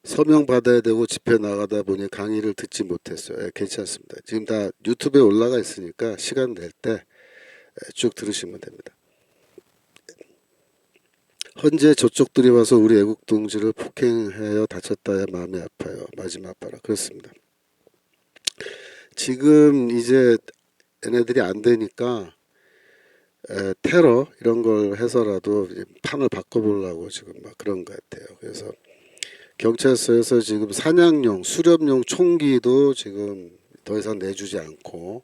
서명 받아야 되고 집회 나가다 보니 강의를 듣지 못했어요. 괜찮습니다. 지금 다 유튜브에 올라가 있으니까 시간 낼 때 쭉 들으시면 됩니다. 현재 저쪽들이 와서 우리 애국 동지를 폭행하여 다쳤다야 마음이 아파요. 마지막 아파라. 그렇습니다. 지금 이제 얘네들이 안 되니까 테러 이런 걸 해서라도 판을 바꿔보려고 지금 막 그런 것 같아요. 그래서 경찰서에서 지금 사냥용, 수렵용 총기도 지금 더 이상 내주지 않고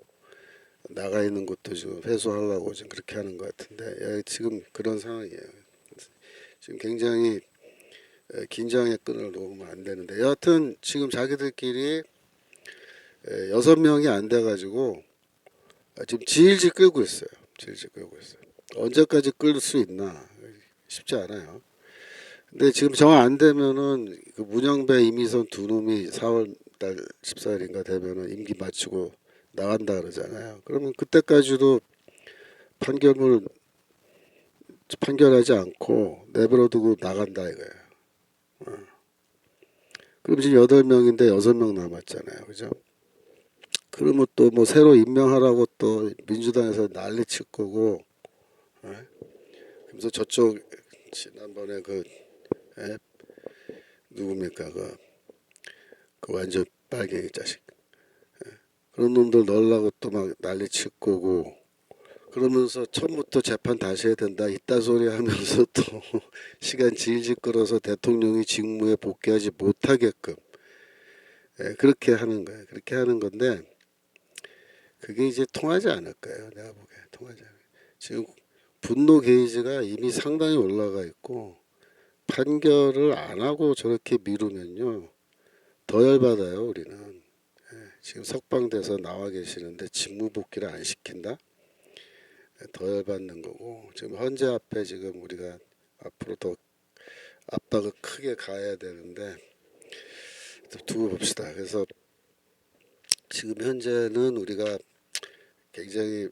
나가 있는 것도 지금 회수하려고 지금 그렇게 하는 것 같은데 지금 그런 상황이에요. 지금 굉장히 긴장의 끈을 놓으면 안 되는데 여하튼 지금 자기들끼리 6명이 안 돼가지고 지금 질질 끌고 있어요. 질질 끌고 있어요. 언제까지 끌 수 있나 쉽지 않아요. 근데 지금 정 안 되면은 그 문영배 이미선 두 놈이 4월 달 14일인가 되면은 임기 마치고 나간다 그러잖아요. 그러면 그때까지도 판결하지 않고 내버려두고 나간다 이거예요. 그럼 지금 8명인데 6명 남았잖아요. 그죠? 그러면 또 뭐 새로 임명하라고 또 민주당에서 난리 칠 거고, 그래서 저쪽 지난번에 누굽니까 그 완전 빨갱이 자식 그런 놈들 넣으려고 또 막 난리 칠 거고 그러면서 처음부터 재판 다시 해야 된다 이딴 소리 하면서 또 시간 질질 끌어서 대통령이 직무에 복귀하지 못하게끔 그렇게 하는 거예요. 그렇게 하는 건데 그게 이제 통하지 않을 거예요. 내가 보기에 통하지 않아요. 지금 분노 게이지가 이미 상당히 올라가 있고 판결을 안 하고 저렇게 미루면요 더 열받아요. 우리는 지금 석방돼서 나와 계시는데 직무 복귀를 안 시킨다? 더 열받는 거고 지금 헌재 앞에 지금 우리가 앞으로 더 압박을 크게 가해야 되는데 두고 봅시다. 그래서 지금 현재는 우리가 굉장히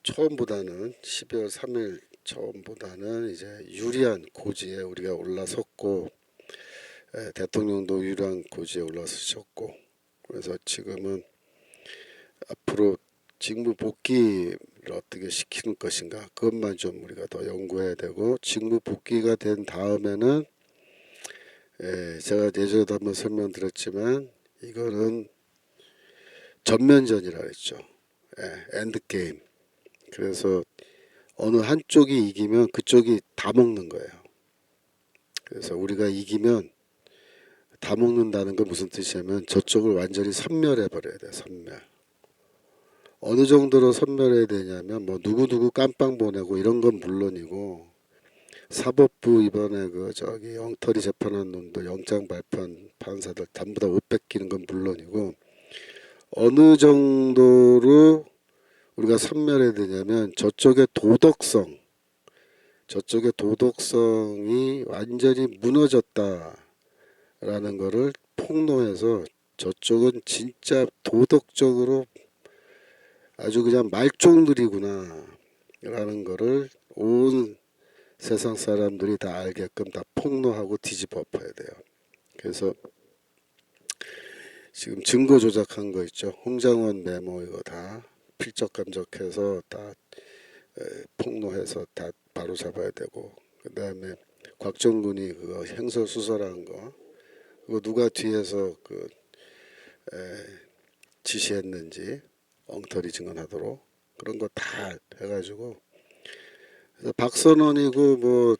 처음보다는 12월 3일 처음보다는 이제 유리한 고지에 우리가 올라섰고 대통령도 유리한 고지에 올라서셨고 그래서 지금은 앞으로 직무 복귀를 어떻게 시키는 것인가 그것만 좀 우리가 더 연구해야 되고 직무 복귀가 된 다음에는 제가 예전에도 한번 설명드렸지만 이거는 전면전이라 했죠. 엔드게임. 그래서 어느 한쪽이 이기면 그쪽이 다 먹는 거예요. 그래서 우리가 이기면 다 먹는다는 건 무슨 뜻이냐면 저쪽을 완전히 섬멸해 버려야 돼요. 섬멸. 어느 정도로 섬멸해야 되냐면 뭐 누구누구 깜빵 보내고 이런 건 물론이고 사법부 이번에 엉터리 재판한 놈들 영장 발표한 판사들 전부 다 옷 뺏기는 건 물론이고 어느 정도로 우리가 섬멸해야 되냐면 저쪽의 도덕성이 완전히 무너졌다라는 거를 폭로해서 저쪽은 진짜 도덕적으로 아주 그냥 말종들이구나 라는 거를 온 세상 사람들이 다 알게끔 다 폭로하고 뒤집어 엎어야 돼요. 그래서 지금 증거 조작한 거 있죠. 홍장원 메모 이거 다 필적 감적해서 다 폭로해서 다 바로 잡아야 되고 그 다음에 곽정군이 그거 행설수설한 거 그거 누가 뒤에서 지시했는지 엉터리 증언하도록 그런 거 다 해가지고 그래서 박선원이고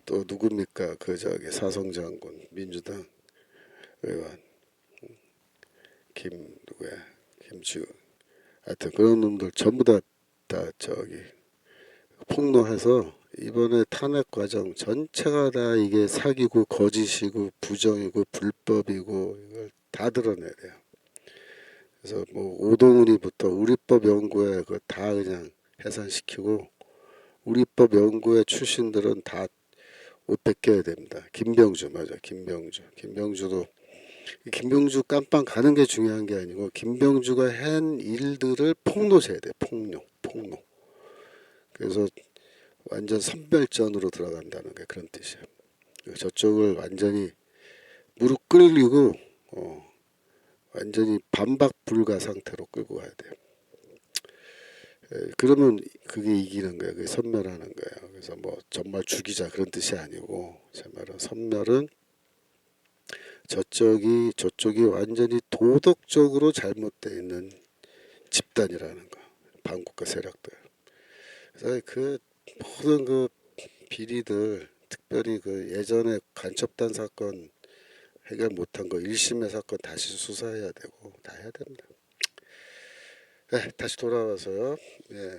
또 누굽니까 사성장군 민주당 의원 김주 하여튼 그런 놈들 전부 다 폭로해서 이번에 탄핵 과정 전체가 다 이게 사기고 거짓이고 부정이고 불법이고 이걸 다 드러내야 돼요. 그래서 뭐 오동훈이부터 우리법 연구회 그거 다 그냥 해산시키고 우리법 연구회 출신들은 다 옷 벗겨야 됩니다. 김병주 맞아 김병주도 김병주 깜빵 가는 게 중요한 게 아니고 김병주가 한 일들을 폭로해야 돼. 폭로. 그래서 완전 선별전으로 들어간다는 게 그런 뜻이야. 저쪽을 완전히 무릎 꿇리고 완전히 반박 불가 상태로 끌고 가야 돼. 그러면 그게 이기는 거야. 그게 선멸하는 거야. 그래서 뭐 정말 죽이자 그런 뜻이 아니고 제 말은 선멸은 저쪽이 완전히 도덕적으로 잘못되어 있는 집단이라는 거. 반국가 세력들. 그래서 그 모든 그 비리들 특별히 그 예전에 간첩단 사건 해결 못한 거 1심의 사건 다시 수사해야 되고 다 해야 됩니다. 네, 다시 돌아와서요. 네.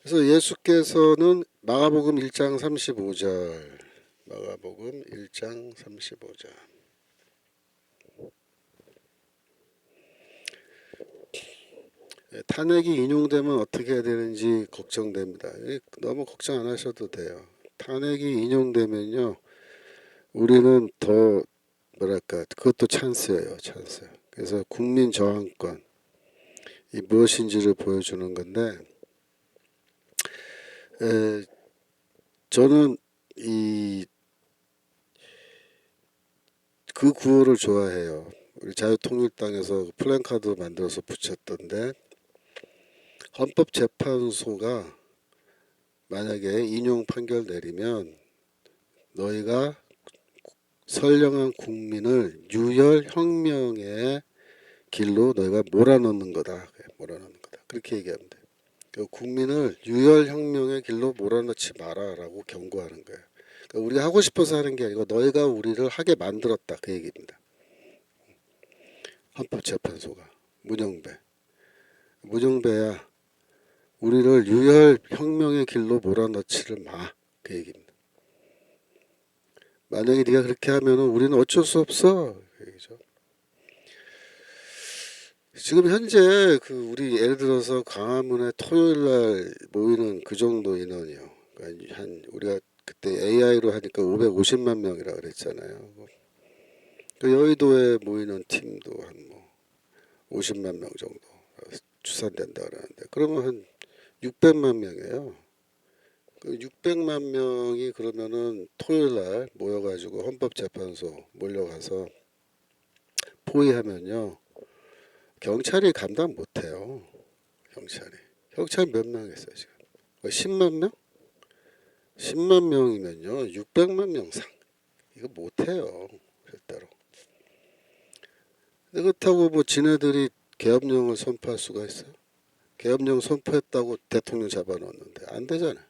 그래서 예수께서는 마가복음 1장 35절 마가복음 1장 35절 탄핵이 인용되면 어떻게 해야 되는지 걱정됩니다. 너무 걱정 안 하셔도 돼요. 탄핵이 인용되면요 우리는 더 뭐랄까 그것도 찬스예요. 찬스. 그래서 국민 저항권 이 무엇인지를 보여주는 건데 저는 그 구호를 좋아해요. 우리 자유통일당에서 플랜카드 만들어서 붙였던데 헌법재판소가 만약에 인용 판결 내리면 너희가 선량한 국민을 유혈혁명의 길로 너희가 몰아넣는 거다. 몰아넣는 거다. 그렇게 얘기하면 돼. 국민을 유혈혁명의 길로 몰아넣지 마라라고 경고하는 거예요. 그러니까 우리가 하고 싶어서 하는 게 아니고 너희가 우리를 하게 만들었다 그 얘기입니다. 헌법재판소가 문영배야 우리를 유혈혁명의 길로 몰아넣지를 마 그 얘기입니다. 만약에 네가 그렇게 하면은 우리는 어쩔 수 없어 그 얘기죠. 지금 현재 그 우리 예를 들어서 광화문에 토요일날 모이는 그 정도 인원이요. 그러니까 한 우리가 그때 AI로 하니까 550만 명이라 그랬잖아요. 그 여의도에 모이는 팀도 한 뭐 50만 명 정도 추산된다 그러는데 그러면 한 600만 명이에요. 그 600만 명이 그러면은 토요일날 모여가지고 헌법재판소 몰려가서 포위하면요 경찰이 감당 못해요. 경찰 몇 명 했어요 지금? 10만 명? 10만 명이면요 600만 명 상 이거 못해요 절대로. 그렇다고 뭐 지네들이 계엄령을 선포할 수가 있어요? 계엄령 선포했다고 대통령 잡아놓는데 안 되잖아요.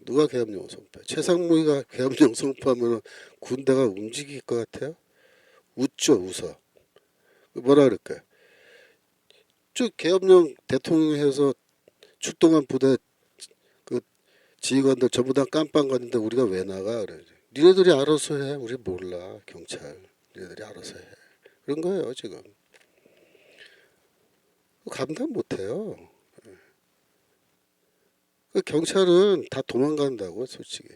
누가 계엄령 선포해? 최상무이가 계엄령 선포하면 군대가 움직일 것 같아요? 웃죠 웃어. 뭐라 그럴까요? 쭉 계엄령 대통령이 해서 출동한 부대 그 지휘관들 전부 다 깜빵 갔는데 우리가 왜 나가? 그래. 니네들이 알아서 해. 우리 몰라. 경찰. 니네들이 알아서 해. 그런 거예요 지금. 감당 못해요. 그 경찰은 다 도망간다고 솔직히.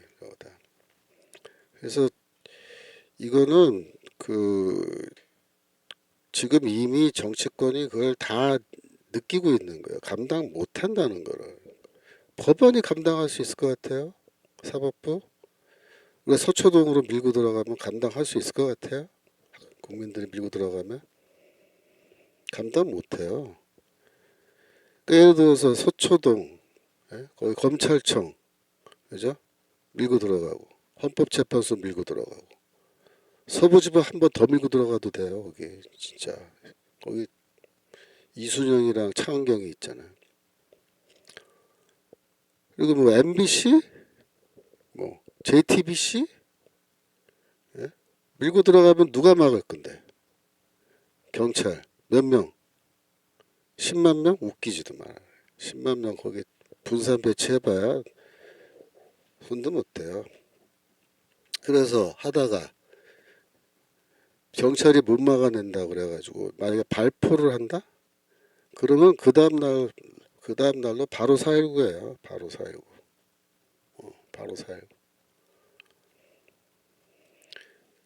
그래서 이거는 그 지금 이미 정치권이 그걸 다 느끼고 있는 거예요. 감당 못한다는 거를. 법원이 감당할 수 있을 것 같아요? 사법부? 우리가 서초동으로 밀고 들어가면 감당할 수 있을 것 같아요? 국민들이 밀고 들어가면? 감당 못해요. 그러니까 예를 들어서 서초동, 거기 검찰청, 그죠? 밀고 들어가고, 헌법재판소 밀고 들어가고, 서부지법 한 번 더 밀고 들어가도 돼요. 거기 진짜 거기 이순영이랑 차은경이 있잖아요. 그리고 뭐 MBC, 뭐 JTBC 밀고 들어가면 누가 막을 건데? 경찰 몇 명? 10만 명? 웃기지도 마. 10만 명 거기 분산 배치해봐야 손도 못 대요. 그래서 하다가 경찰이 못 막아낸다 그래가지고 만약에 발포를 한다? 그러면 그 다음 날로 바로 4.19예요. 바로 4.19. 바로 4.19.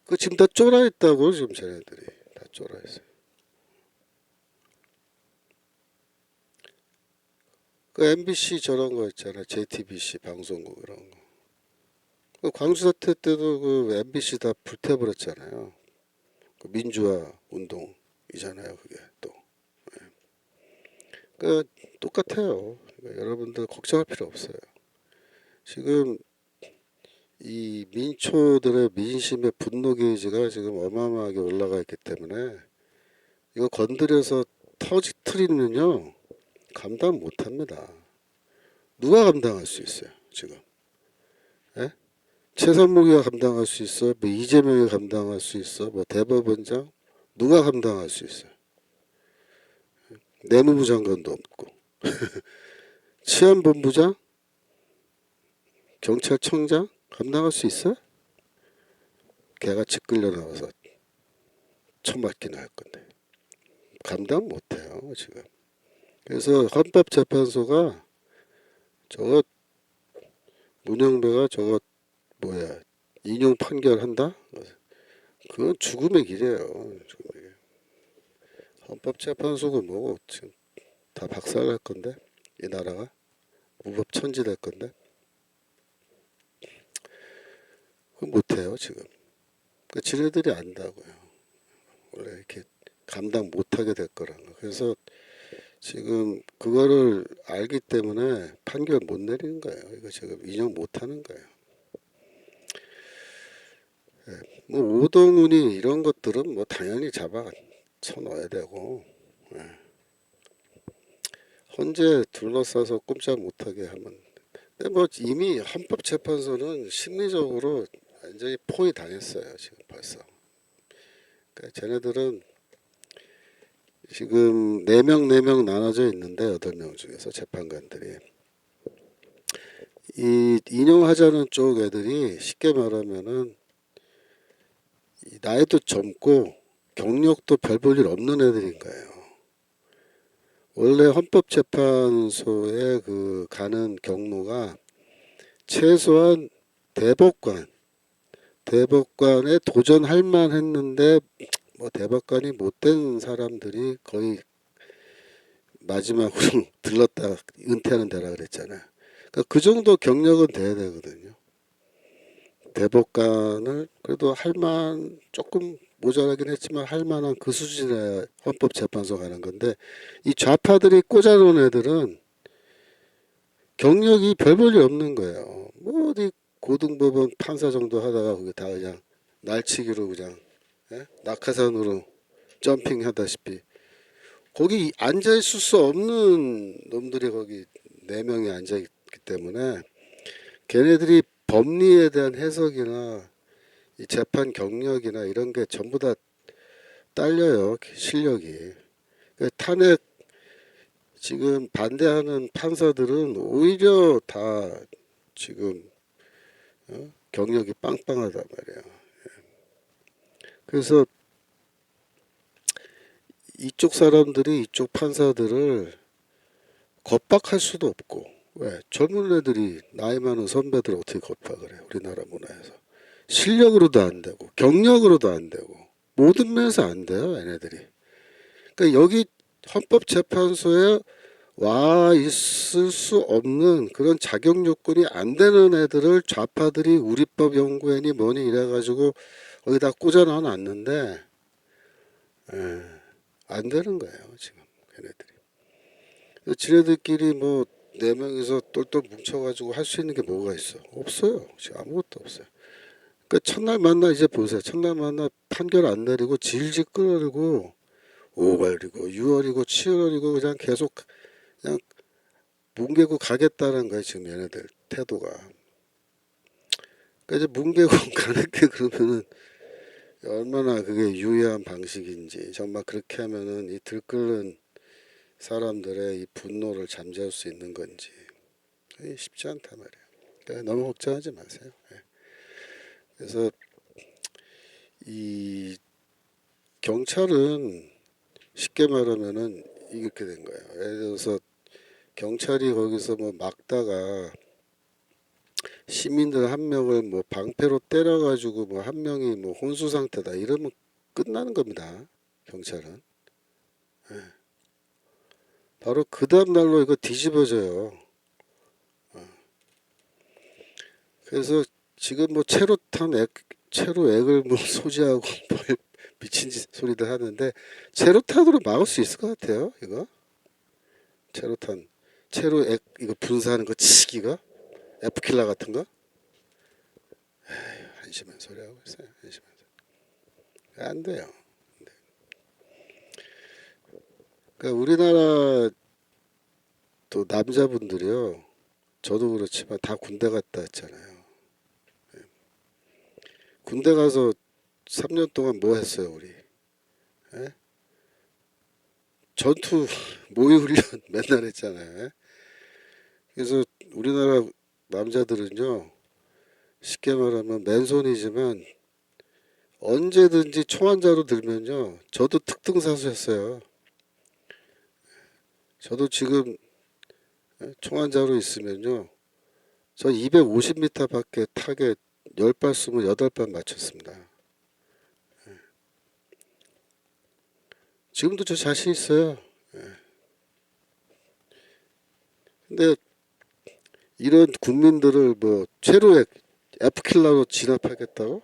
그 지금 다 쫄아 있다고 지금 쟤네들이 다 쫄아 있어요. 그 MBC 저런 거 있잖아. JTBC 방송국 이런 거. 그 광주 사태 때도 그 MBC 다 불태버렸잖아요. 그 민주화 운동이잖아요. 그게 또. 그 똑같아요. 그러니까 여러분들 걱정할 필요 없어요. 지금 이 민초들의 민심의 분노 게이지가 지금 어마어마하게 올라가 있기 때문에 이거 건드려서 터지트리면요 감당 못합니다. 누가 감당할 수 있어요 지금? 예? 최선목이가 감당할 수 있어? 뭐 이재명이 감당할 수 있어? 뭐 대법원장 누가 감당할 수 있어요? 내무부 장관도 없고 치안본부장, 경찰청장 감당할 수 있어? 개같이 끌려 나와서 처맞기나 할 건데 감당 못해요 지금. 그래서 헌법재판소가 저거 문영배가 저거 뭐야 인용 판결한다? 그건 죽음의 길이에요. 죽음의 길. 헌법재판소가 뭐고 지금 다 박살날 건데 이 나라가 무법천지 될 건데 그건 못해요 지금. 그 지네들이 안다고요. 원래 이렇게 감당 못하게 될 거라는 거. 그래서 지금 그거를 알기 때문에 판결 못 내리는 거예요. 이거 지금 인용 못 하는 거예요. 뭐 오동훈이 이런 것들은 뭐 당연히 잡아 쳐넣어야 되고 헌재 둘러싸서 꼼짝 못하게 하면. 근데 뭐 이미 헌법재판소는 심리적으로 완전히 포위 당했어요 지금 벌써. 그러니까 쟤네들은 지금 4명 나눠져 있는데 8명 중에서 재판관들이 이 인용하자는 쪽 애들이 쉽게 말하면은 나이도 젊고 경력도 별 볼 일 없는 애들인 거예요. 원래 헌법재판소에 그 가는 경로가 최소한 대법관에 도전할 만했는데 뭐 대법관이 못된 사람들이 거의 마지막으로 들렀다 은퇴하는 데라 그랬잖아요. 그러니까 그 정도 경력은 돼야 되거든요. 대법관을 그래도 할만 조금 모자라긴 했지만 할 만한 그 수준의 헌법재판소 가는 건데 이 좌파들이 꽂아놓은 애들은 경력이 별 볼 일 없는 거예요. 뭐 어디 고등법원 판사 정도 하다가 그게 다 그냥 날치기로 그냥 낙하산으로 점핑하다시피 거기 앉아 있을 수 없는 놈들이 거기 4명이 앉아 있기 때문에 걔네들이 법리에 대한 해석이나 이 재판 경력이나 이런 게 전부 다 딸려요 실력이. 탄핵 지금 반대하는 판사들은 오히려 다 지금 경력이 빵빵하단 말이에요. 그래서 이쪽 사람들이 이쪽 판사들을 겁박할 수도 없고 왜 젊은 애들이 나이 많은 선배들 어떻게 겁박을 해요 우리나라 문화에서. 실력으로도 안 되고 경력으로도 안 되고 모든 면에서 안 돼요 얘네들이. 그러니까 여기 헌법재판소에 와 있을 수 없는 그런 자격 요건이 안 되는 애들을 좌파들이 우리법 연구회니 뭐니 이래가지고 거기다 꽂아 놨는데 안 되는 거예요 지금 걔네들이. 지네들끼리 뭐 4명이서 똘똘 뭉쳐가지고 할 수 있는 게 뭐가 있어? 없어요. 지금 아무것도 없어요. 그 첫날 만나 이제 보세요. 첫날 만나 판결 안 내리고 질질 끌어리고 5월이고 6월이고 7월이고 그냥 계속 그냥 뭉개고 가겠다는 거예요 지금 얘네들 태도가. 그러니까 이제 뭉개고 가는 게 그러면은 얼마나 그게 유해한 방식인지 정말 그렇게 하면은 이 들끓는 사람들의 이 분노를 잠재울 수 있는 건지 쉽지 않단 말이에요. 그러니까 너무 걱정하지 마세요. 그래서 이 경찰은 쉽게 말하면은 이렇게 된 거예요. 예를 들어서 경찰이 거기서 뭐 막다가 시민들 한 명을 뭐 방패로 때려가지고 뭐 한 명이 뭐 혼수 상태다 이러면 끝나는 겁니다. 경찰은. 바로 그 다음 날로 이거 뒤집어져요. 그래서 지금 뭐 체로 액을 뭐 소지하고 뭐 미친 짓 소리들 하는데 체로탄으로 막을 수 있을 것 같아요. 이거 체로탄, 체로 액 이거 분사하는 거 치기가 F킬러 같은 거 한심한 소리 하고 있어요. 한심한 소리. 안 돼요. 그러니까 우리나라 또 남자분들이요. 저도 그렇지만 다 군대 갔다 왔잖아요. 군대 가서 3년 동안 뭐 했어요, 우리? 예? 전투 모의 훈련 맨날 했잖아요. 예? 그래서 우리나라 남자들은요, 쉽게 말하면 맨손이지만 언제든지 총 한 자루 들면요, 저도 특등사수였어요. 저도 지금 총 한 자루 있으면요, 저 250m밖에 타겟 10발 쏘면 8발 맞췄습니다. 지금도 저 자신 있어요. 근데 이런 국민들을 뭐 최루의 F킬러로 진압하겠다고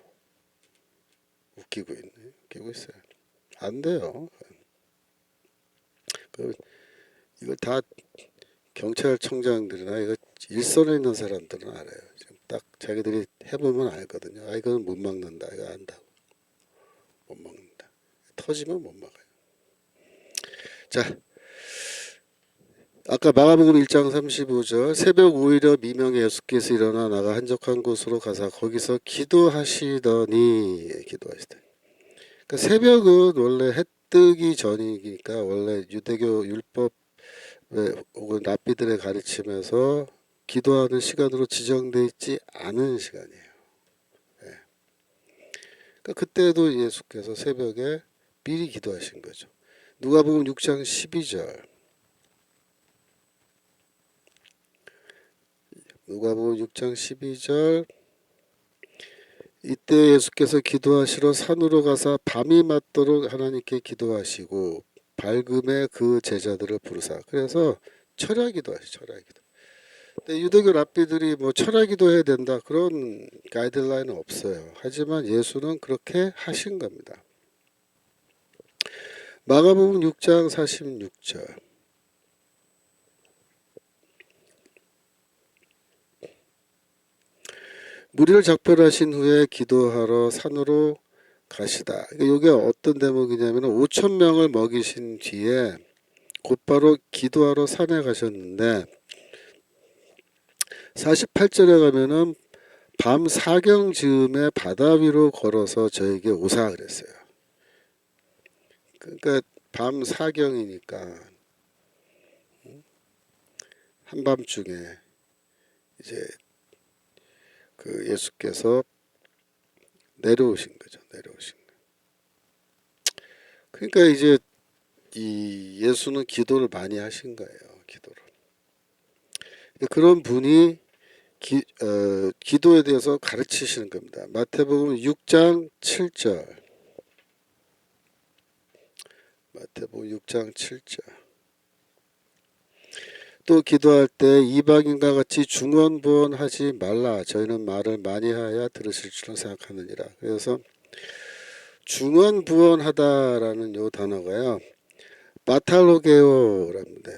웃기고 있네. 웃기고 있어요. 안 돼요. 이걸 다 경찰청장들이나 이거 일선에 있는 사람들은 알아요. 지금 딱 자기들이 해보면 알거든요. 아 이거는 못 막는다. 이거 안다고. 못 막는다. 터지면 못 막아요. 자, 아까 마가복음 1장 35절 새벽 오히려 미명에 예수께서 일어나 나가 한적한 곳으로 가사 거기서 기도하시더니 그러니까 새벽은 원래 해 뜨기 전이니까 원래 유대교 율법 혹은 랍비들의 가르침에서 기도하는 시간으로 지정되어 있지 않은 시간이에요. 그러니까 그때도 예수께서 새벽에 미리 기도하신 거죠. 누가복음 6장 12절 누가복음 6장 12절 이때 예수께서 기도하시러 산으로 가사 밤이 맞도록 하나님께 기도하시고 밝음에 그 제자들을 부르사 그래서 철야기도 하시 철야기도. 근데 유대교 랍비들이 뭐 철야기도 해야 된다 그런 가이드라인은 없어요. 하지만 예수는 그렇게 하신 겁니다. 마가복음 6장 46절 무리를 작별하신 후에 기도하러 산으로 가시다. 이게 어떤 대목이냐면 5천 명을 먹이신 뒤에 곧바로 기도하러 산에 가셨는데 48절에 가면은 밤 사경 즈음에 바다 위로 걸어서 저에게 오사 그랬어요. 그러니까 밤 사경이니까 한밤중에 이제 그 예수께서 내려오신 거죠. 내려오신 거. 그러니까 이제 이 예수는 기도를 많이 하신 거예요. 기도를. 그런 분이 기도에 대해서 가르치시는 겁니다. 마태복음 6장 7절. 마태복음 6장 7절. 또 기도할 때 이방인과 같이 중언부언하지 말라. 저희는 말을 많이 하여 들으실 줄로 생각하느니라. 그래서 중언부언하다라는 요 단어가요. 바탈로게오랍니다.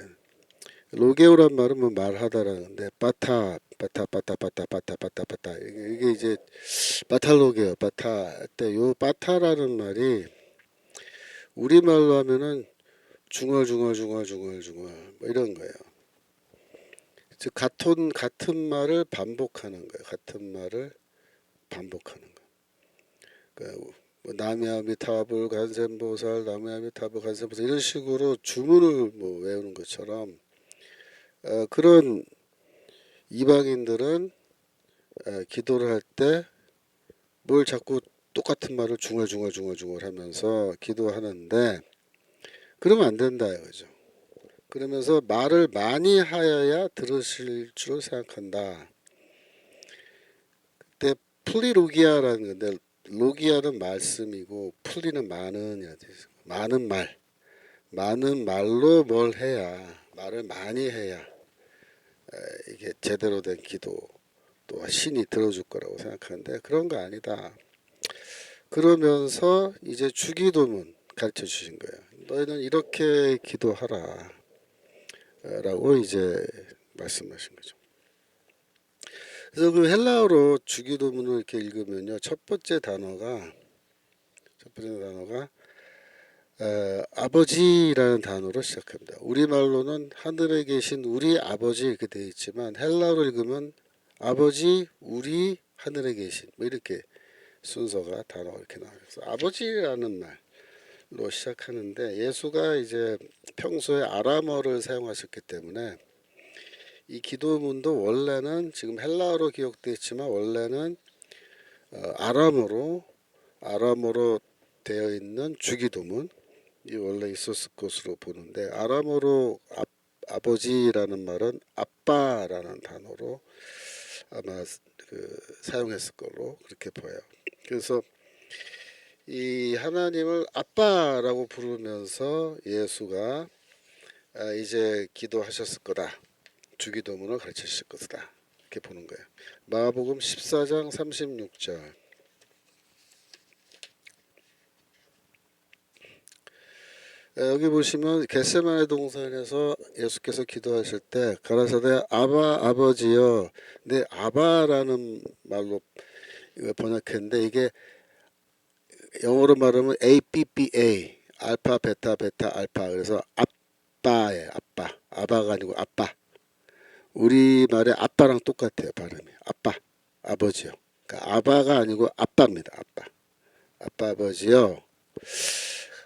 로게오란 말은 뭐 말하다라는데 바타 이게 이제 바탈로게오 바타 때요 바타라는 말이 우리말로 하면은 중얼중얼 뭐 이런 거예요. 즉 같은 말을 반복하는 거예요. 같은 말을 반복하는 거. 그러니까 뭐 나미아미타불 간센보살 나미아미타불 간센보살 이런 식으로 주문을 뭐 외우는 것처럼 그런 이방인들은 기도를 할 때 뭘 자꾸 똑같은 말을 중얼중얼 하면서 기도하는데 그러면 안 된다 이거죠. 그러면서 말을 많이 하여야 들으실 줄 생각한다. 플리로기아라는 건데 로기아는 말씀이고 플리는 많은 많은 말 많은 말로 뭘 해야 말을 많이 해야 이게 제대로 된 기도 또 신이 들어줄 거라고 생각하는데 그런 거 아니다. 그러면서 이제 주기도문 가르쳐 주신 거예요. 너희는 이렇게 기도하라 라고 이제 말씀하신 거죠. 그래서 그 헬라어로 주기도문을 이렇게 읽으면요, 첫 번째 단어가 아버지라는 단어로 시작합니다. 우리말로는 하늘에 계신 우리 아버지 이렇게 되어 있지만 헬라어로 읽으면 아버지 우리 하늘에 계신 뭐 이렇게 순서가 단어가 이렇게 나와요. 그래서 아버지라는 말로 시작하는데 예수가 이제 평소에 아람어를 사용하셨기 때문에 이 기도문도 원래는 지금 헬라어로 기록되어 있지만 원래는 아람어로 되어 있는 주기도문이 원래 있었을 것으로 보는데 아람어로 아버지라는 말은 아빠라는 단어로 아마 사용했을 걸로 그렇게 보여요. 그래서 이 하나님을 아빠라고 부르면서 예수가 이제 기도하셨을 거다. 주기도문을 가르치실 것이다. 이렇게 보는 거예요. 마가복음 14장 36절. 여기 보시면 겟세마네 동산에서 예수께서 기도하실 때 가라사대 아바 아버지여. 근데 아바라는 말로 번역했는데 이게 영어로 말하면 ABBA 알파 베타 베타 알파 그래서 아빠예요. 아바가 아니고 아빠. 우리말의 아빠랑 똑같아요. 발음이 아빠 아버지요. 그러니까 아바가 아니고 아빠입니다. 아빠 아버지요.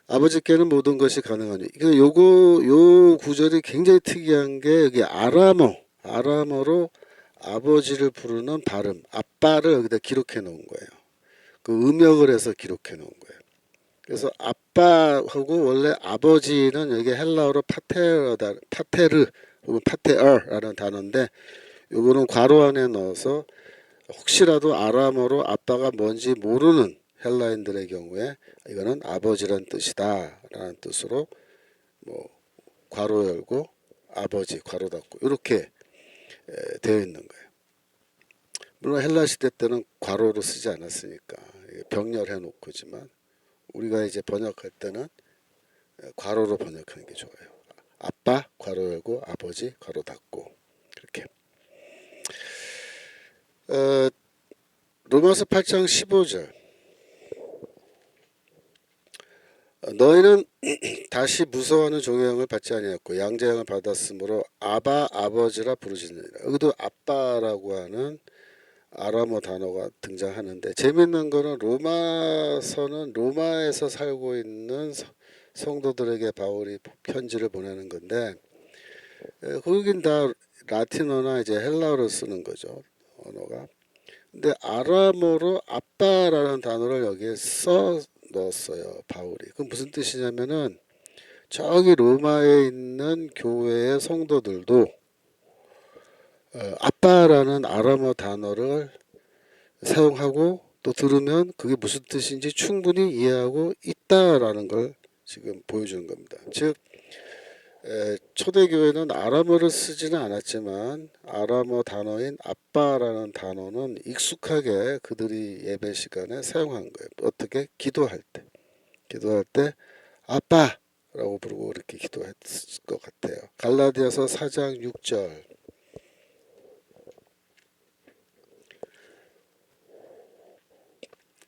아버지께는 모든 것이 가능하니. 요 구절이 굉장히 특이한 게 여기 아람어로 아버지를 부르는 발음 아빠를 여기다 기록해 놓은 거예요. 그 음역을 해서 기록해 놓은 거예요. 그래서 아빠하고 원래 아버지는 여기 헬라어로 파테르 혹은 파테어라는 단어인데 요거는 괄호 안에 넣어서 혹시라도 아람어로 아빠가 뭔지 모르는 헬라인들의 경우에 이거는 아버지란 뜻이다 라는 뜻으로 뭐 괄호 열고 아버지 괄호 닫고 이렇게 되어 있는 거예요. 물론 헬라 시대 때는 괄호로 쓰지 않았으니까 병렬해 놓고지만 우리가 이제 번역할 때는 괄호로 번역하는 게 좋아요. 아빠 괄호 열고 아버지 괄호 닫고 그렇게. 로마서 8장 15절. 너희는 다시 무서워하는 종의 영을 받지 아니하였고 양자의 영을 받았으므로 아바 아버지라 부르시느니라. 여기도 아빠라고 하는 아람어 단어가 등장하는데 재밌는 거는 로마서는 로마에서 살고 있는 성도들에게 바울이 편지를 보내는 건데 거긴 다 라틴어나 이제 헬라어를 쓰는 거죠. 언어가. 근데 아람어로 아빠라는 단어를 여기에 써 넣었어요. 바울이. 그럼 무슨 뜻이냐면은 저기 로마에 있는 교회의 성도들도 아빠라는 아람어 단어를 사용하고 또 들으면 그게 무슨 뜻인지 충분히 이해하고 있다라는 걸 지금 보여주는 겁니다. 즉 초대교회는 아람어를 쓰지는 않았지만 아람어 단어인 아빠라는 단어는 익숙하게 그들이 예배 시간에 사용한 거예요. 어떻게? 기도할 때 아빠라고 부르고 그렇게 기도했을 것 같아요. 갈라디아서 4장 6절.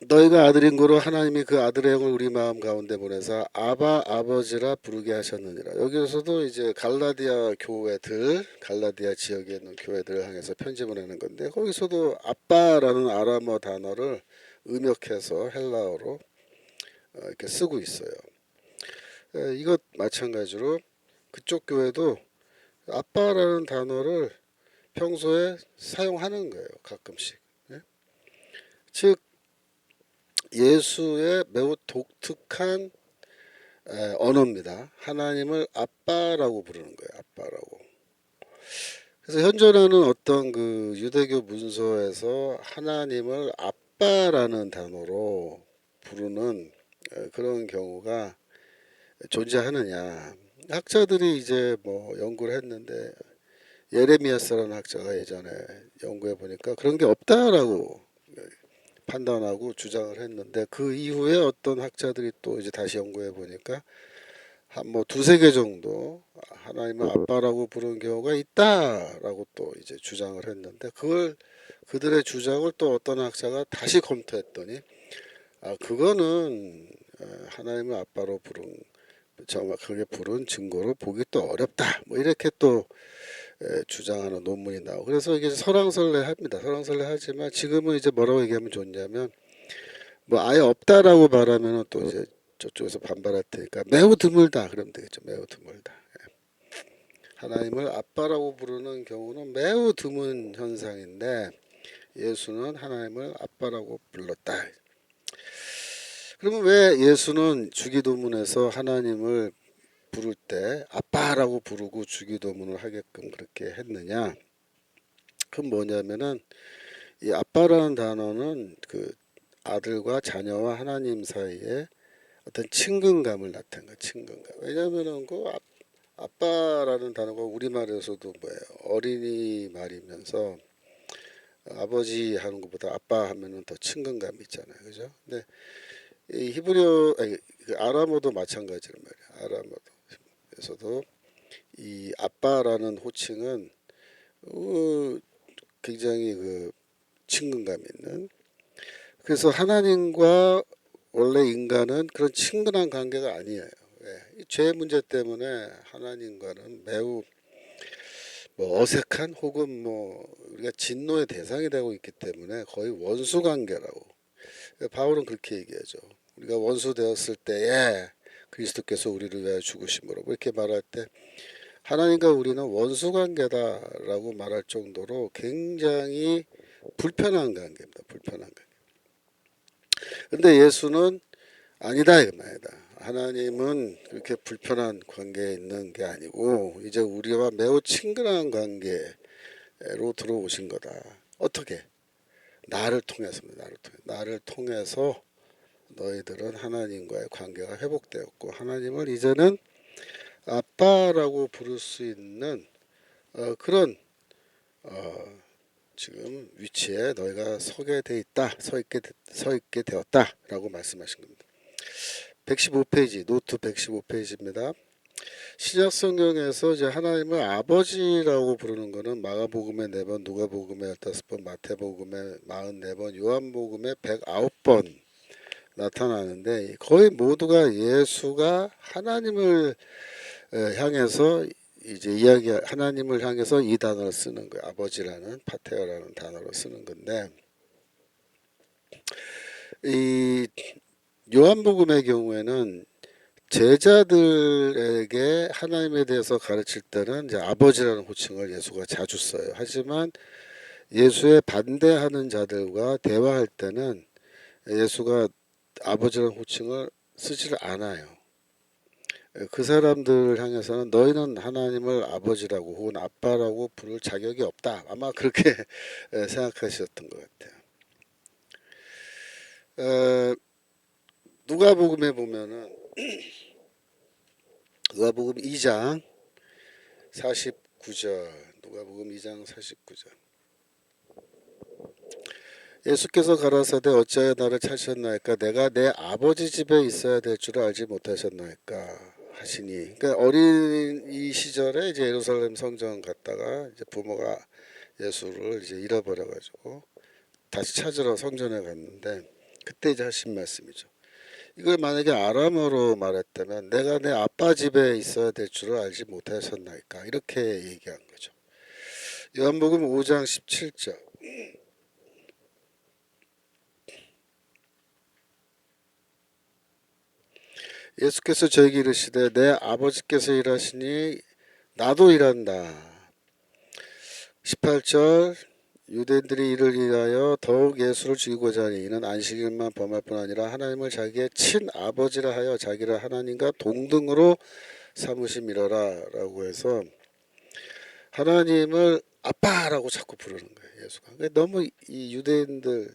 너희가 아들인 고로 하나님이 그 아들의 영을 우리 마음 가운데 보내사 아바 아버지라 부르게 하셨느니라. 여기서도 이제 갈라디아 지역에 있는 교회들을 향해서 편지 보내는 건데 거기서도 아빠라는 아람어 단어를 음역해서 헬라어로 이렇게 쓰고 있어요. 이것 마찬가지로 그쪽 교회도 아빠라는 단어를 평소에 사용하는 거예요. 가끔씩. 즉 예수의 매우 독특한 언어입니다. 하나님을 아빠라고 부르는 거예요. 아빠라고. 그래서 현존하는 어떤 그 유대교 문서에서 하나님을 아빠라는 단어로 부르는 그런 경우가 존재하느냐. 학자들이 이제 뭐 연구를 했는데 예레미야스라는 학자가 예전에 연구해 보니까 그런 게 없다라고 판단하고 주장을 했는데 그 이후에 어떤 학자들이 또 이제 다시 연구해 보니까 한 뭐 두세 개 정도 하나님을 아빠라고 부르는 경우가 있다라고 또 이제 주장을 했는데 그걸 그들의 주장을 또 어떤 학자가 다시 검토했더니 그거는 하나님을 아빠로 부른 정확하게 부른 증거로 보기 또 어렵다 뭐 이렇게 또 주장하는 논문이 나오고 그래서 이게 설왕설래합니다. 설왕설래하지만 지금은 이제 뭐라고 얘기하면 좋냐면 뭐 아예 없다라고 말하면은 또 이제 저쪽에서 반발할 테니까 매우 드물다 그러면 되겠죠. 매우 드물다. 하나님을 아빠라고 부르는 경우는 매우 드문 현상인데 예수는 하나님을 아빠라고 불렀다. 그러면 왜 예수는 주기도문에서 하나님을 부를 때 아빠라고 부르고 주기도문을 하게끔 그렇게 했느냐? 그건 뭐냐면은 이 아빠라는 단어는 그 아들과 자녀와 하나님 사이에 어떤 친근감을 나타낸 거예요. 친근감. 왜냐하면은 그 아빠라는 단어가 우리말에서도 뭐예요? 어린이 말이면서 아버지 하는 것보다 아빠 하면은 더 친근감이 있잖아요. 그죠? 근데 이 히브리어 아니 그 아람어도 마찬가지란 말이에요. 아람어도에서도 이 아빠라는 호칭은 굉장히 그 친근감 있는 그래서 하나님과 원래 인간은 그런 친근한 관계가 아니에요. 이 죄 문제 때문에 하나님과는 매우 뭐 어색한 혹은 뭐 우리가 진노의 대상이 되고 있기 때문에 거의 원수 관계라고 바울은 그렇게 얘기하죠. 우리가 원수 되었을 때에 그리스도께서 우리를 위하여 죽으심으로 이렇게 말할 때 하나님과 우리는 원수 관계다라고 말할 정도로 굉장히 불편한 관계입니다. 불편한 관계. 근데 예수는 아니다 이 말이다. 하나님은 그렇게 불편한 관계에 있는 게 아니고 이제 우리와 매우 친근한 관계로 들어오신 거다. 어떻게? 나를 통해서입니다. 나를 통해서 너희들은 하나님과의 관계가 회복되었고 하나님을 이제는 아빠라고 부를 수 있는 그런 지금 위치에 너희가 서게 돼 있다, 서 있게 되었다라고 말씀하신 겁니다. 115페이지 노트 115페이지입니다. 신약 성경에서 이제 하나님을 아버지라고 부르는 것은 마가복음에 4번, 누가복음에 15번, 마태복음에 44번, 요한복음에 109번 나타나는데 거의 모두가 예수가 하나님을 향해서 이제 하나님을 향해서 이 단어를 쓰는 거예요. 아버지라는 파테어라는 단어를 쓰는 건데 이 요한복음의 경우에는 제자들에게 하나님에 대해서 가르칠 때는 이제 아버지라는 호칭을 예수가 자주 써요. 하지만 예수에 반대하는 자들과 대화할 때는 예수가 아버지라는 호칭을 쓰지를 않아요. 그 사람들 향해서는 너희는 하나님을 아버지라고 혹은 아빠라고 부를 자격이 없다. 아마 그렇게 생각하셨던 것 같아요. 누가복음에 보면은 누가복음 2장 49절 누가복음 2장 49절 예수께서 가라사대 어찌하여 나를 찾으셨나이까 내가 내 아버지 집에 있어야 될 줄 알지 못하셨나이까 하시니 그러니까 어린 이 시절에 이제 예루살렘 성전 갔다가 이제 부모가 예수를 이제 잃어버려 가지고 다시 찾으러 성전에 갔는데 그때 이제 하신 말씀이죠. 이걸 만약에 아람어로 말했다면 내가 내 아빠 집에 있어야 될 줄을 알지 못하셨나이까 이렇게 얘기한 거죠. 요한복음 5장 17절 예수께서 저에게 이르시되 내 아버지께서 일하시니 나도 일한다. 18절 유대인들이 이를 위하여 더욱 예수를 죽이고자 하니 이는 안식일만 범할 뿐 아니라 하나님을 자기의 친아버지라 하여 자기를 하나님과 동등으로 삼으심이로라 라고 해서 하나님을 아빠라고 자꾸 부르는 거예요. 예수가. 너무 이 유대인들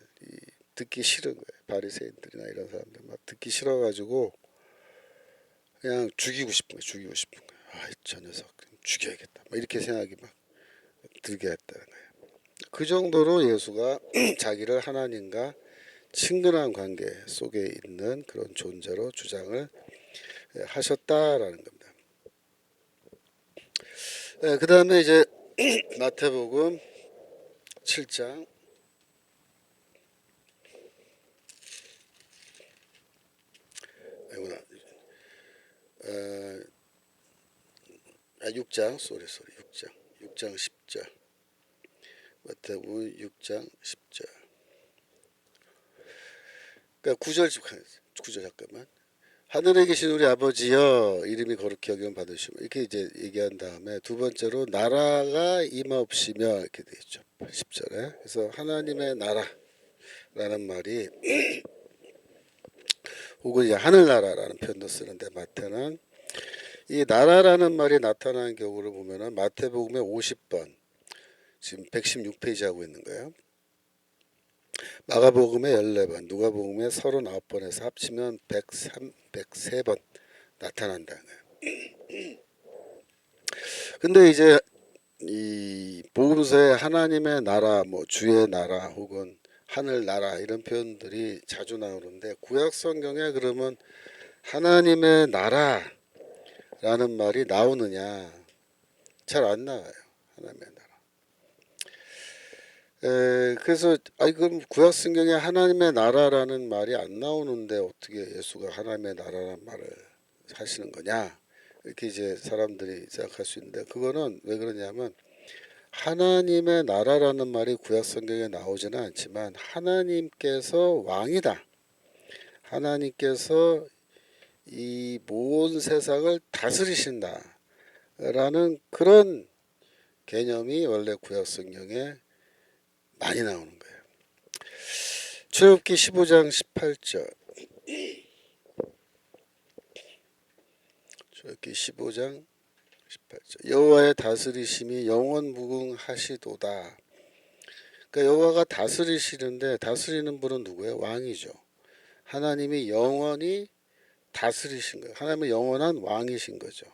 듣기 싫은 거예요. 바리새인들이나 이런 사람들 막 듣기 싫어가지고 그냥 죽이고 싶은 거예요. 죽이고 싶은 거예요. 아, 저 녀석 죽여야겠다. 막 이렇게 생각이 막 들게 했다는 거예요. 그 정도로 예수가 자기를 하나님과 친근한 관계 속에 있는 그런 존재로 주장을 하셨다라는 겁니다. 그 다음에 이제 마태복음 7장 6장 6장 10절 마태복음 6장 10절 그러니까 9절 잠깐만. 하늘에 계신 우리 아버지여 이름이 거룩히 여김 받으시고 이렇게 이제 얘기한 다음에 두 번째로 나라가 임하옵시며 이렇게 되어 있죠. 10절에. 그래서 하나님의 나라라는 말이 혹은 이제 하늘나라라는 표현도 쓰는데 마태는 이 나라라는 말이 나타나는 경우를 보면은 마태복음의 50번 지금 116페이지 하고 있는 거예요. 마가복음의 14번, 누가복음의 39번에서 합치면 103번 나타난다는 거예요. 근데 이제 이 복음서에 하나님의 나라, 뭐 주의 나라 혹은 하늘 나라 이런 표현들이 자주 나오는데 구약 성경에 그러면 하나님의 나라라는 말이 나오느냐? 잘 안 나와요. 하나님의 나라. 그래서 그럼 구약 성경에 하나님의 나라라는 말이 안 나오는데 어떻게 예수가 하나님의 나라라는 말을 하시는 거냐? 이렇게 이제 사람들이 생각할 수 있는데 그거는 왜 그러냐면 하나님의 나라라는 말이 구약 성경에 나오지는 않지만 하나님께서 왕이다. 하나님께서 이 모든 세상을 다스리신다. 라는 그런 개념이 원래 구약 성경에 많이 나오는 거예요. 출애굽기 15장 18절. 출애굽기 15장 18절. 여호와의 다스리심이 영원 무궁하시도다. 그러니까 여호와가 다스리시는데 다스리는 분은 누구예요? 왕이죠. 하나님이 영원히 다스리신 거예요. 하나님은 영원한 왕이신 거죠.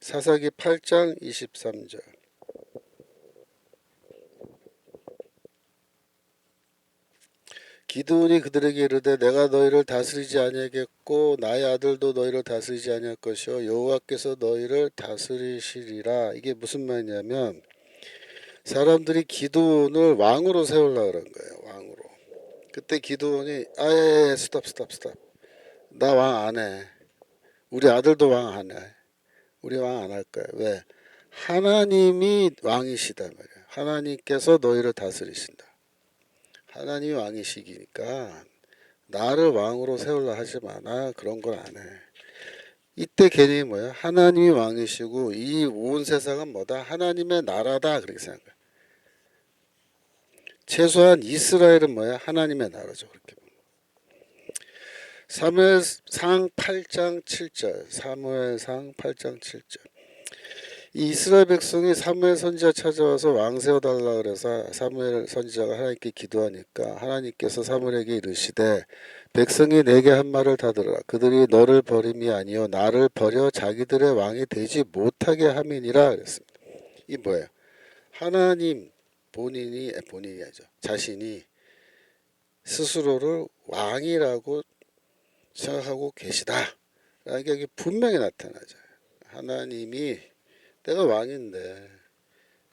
사사기 8장 23절. 기드온이 그들에게 이르되 내가 너희를 다스리지 아니하겠고 나의 아들도 너희를 다스리지 아니할 것이요 여호와께서 너희를 다스리시리라. 이게 무슨 말이냐면 사람들이 기드온을 왕으로 세우려고 그런 거예요. 왕으로. 그때 기드온이 아예 스톱 나 왕 안 해. 우리 아들도 왕 안 해. 우리 왕 안 할 거야. 왜? 하나님이 왕이시다 말이야. 하나님께서 너희를 다스리신다. 하나님이 왕이시기니까 나를 왕으로 세우려 하지 마. 나 그런 걸 안 해. 이때 개념이 뭐야? 하나님이 왕이시고 이 온 세상은 뭐다? 하나님의 나라다. 그렇게 생각해요. 최소한 이스라엘은 뭐야? 하나님의 나라죠. 그렇게 보면. 사무엘상 8장 7절. 사무엘상 8장 7절. 이 이스라엘 백성이 사무엘 선지자 찾아와서 왕 세워달라 그래서 사무엘 선지자가 하나님께 기도하니까 하나님께서 사무엘에게 이르시되 백성이 내게 한 말을 다 들으라. 그들이 너를 버림이 아니요 나를 버려 자기들의 왕이 되지 못하게 함이니라 그랬습니다. 이 뭐예요? 하나님 본인이 아니죠. 자신이 스스로를 왕이라고 생각하고 계시다. 라는 게 분명히 나타나죠. 하나님이 내가 왕인데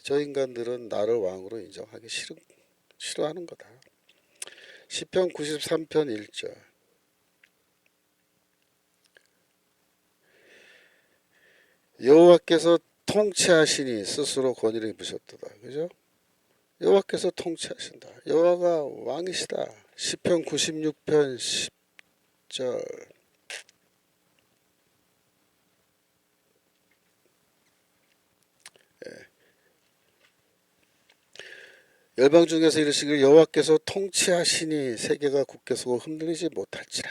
저 인간들은 나를 왕으로 인정하기 싫어하는 거다. 시편 93편 1절. 여호와께서 통치하시니 스스로 권위를 입으셨도다. 그죠? 여호와께서 통치하신다. 여호와가 왕이시다. 시편 96편 10절. 열방 중에서 이르시기를 여호와께서 통치하시니 세계가 굳게 서고 흔들리지 못할지라.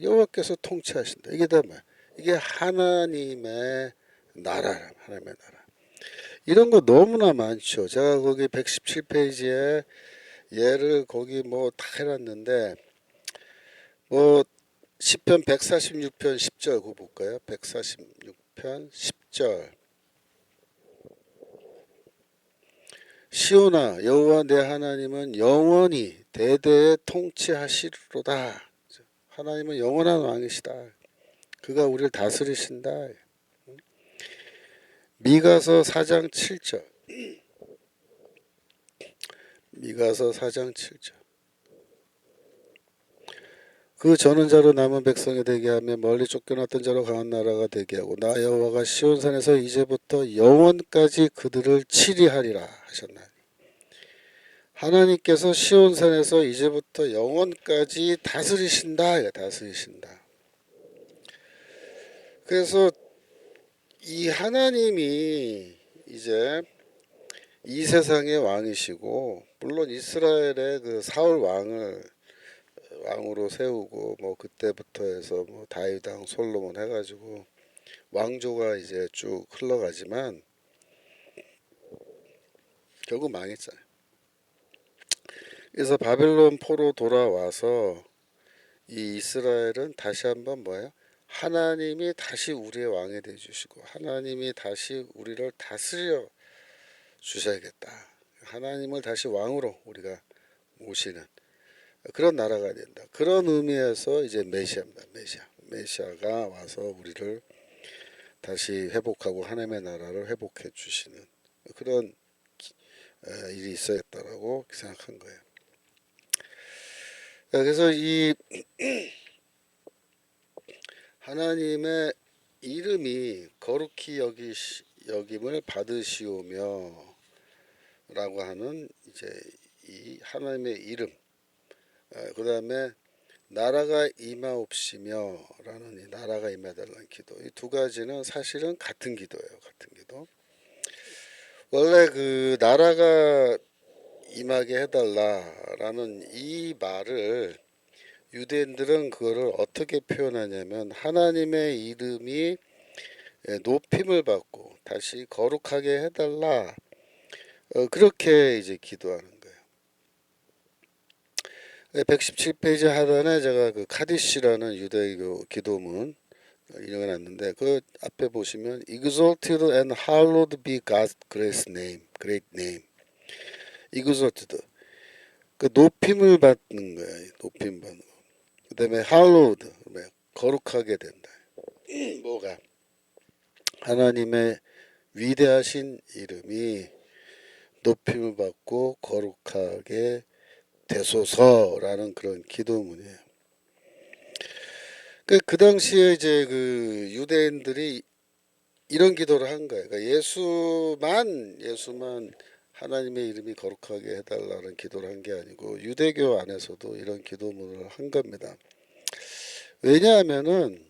여호와께서 통치하신다. 이게 다 뭐야? 이게 하나님의 나라, 하나님의 나라. 이런 거 너무나 많죠. 제가 거기 117페이지에 얘를 거기 뭐 다 해놨는데 뭐 시편 146편 10절 그거 볼까요? 146편 10절. 시온아 여호와 내 하나님은 영원히 대대에 통치하시리로다. 하나님은 영원한 왕이시다. 그가 우리를 다스리신다. 미가서 4장 7절. 미가서 4장 7절. 그 저는 자로 남은 백성이 되게 하며 멀리 쫓겨났던 자로 강한 나라가 되게 하고 나 여호와가 시온산에서 이제부터 영원까지 그들을 치리하리라 하셨나니. 하나님께서 시온산에서 이제부터 영원까지 다스리신다. 다스리신다. 그래서 이 하나님이 이제 이 세상의 왕이시고 물론 이스라엘의 그 사울 왕을 왕으로 세우고 뭐 그때부터 해서 뭐 다윗 왕 솔로몬 해가지고 왕조가 이제 쭉 흘러가지만 결국 망했잖아요. 그래서 바벨론 포로 돌아와서 이 이스라엘은 다시 한번 뭐예요? 하나님이 다시 우리의 왕이 돼 주시고 하나님이 다시 우리를 다스려 주셔야겠다. 하나님을 다시 왕으로 우리가 모시는 그런 나라가 된다. 그런 의미에서 이제 메시아입니다. 메시아가 와서 우리를 다시 회복하고 하나님의 나라를 회복해 주시는 그런 일이 있어야겠다라고 생각한 거예요. 그래서 이 하나님의 이름이 거룩히 여김을 받으시오며 라고 하는 이제 이 하나님의 이름, 그 다음에 나라가 임하옵시며 라는 이 나라가 임하달라는 기도, 이 두 가지는 사실은 같은 기도예요. 같은 기도. 원래 그 나라가 임하게 해달라라는 이 말을 유대인들은 그거를 어떻게 표현하냐면 하나님의 이름이 높임을 받고 다시 거룩하게 해달라, 그렇게 이제 기도하는 거예요. 117페이지 하단에 제가 그 카디시라는 유대교 기도문 읽어놨는데 그 앞에 보시면 Exalted and hallowed be God's great name. Exalted, 그 높임을 받는 거예요. 높임 받는 거. 그 다음에 hallowed, 거룩하게 된다. 뭐가? 하나님의 위대하신 이름이 높임을 받고 거룩하게 되소서라는 그런 기도문이에요. 그 당시에 이제 그 유대인들이 이런 기도를 한 거예요. 그러니까 예수만 하나님의 이름이 거룩하게 해달라는 기도를 한 게 아니고 유대교 안에서도 이런 기도문을 한 겁니다. 왜냐하면은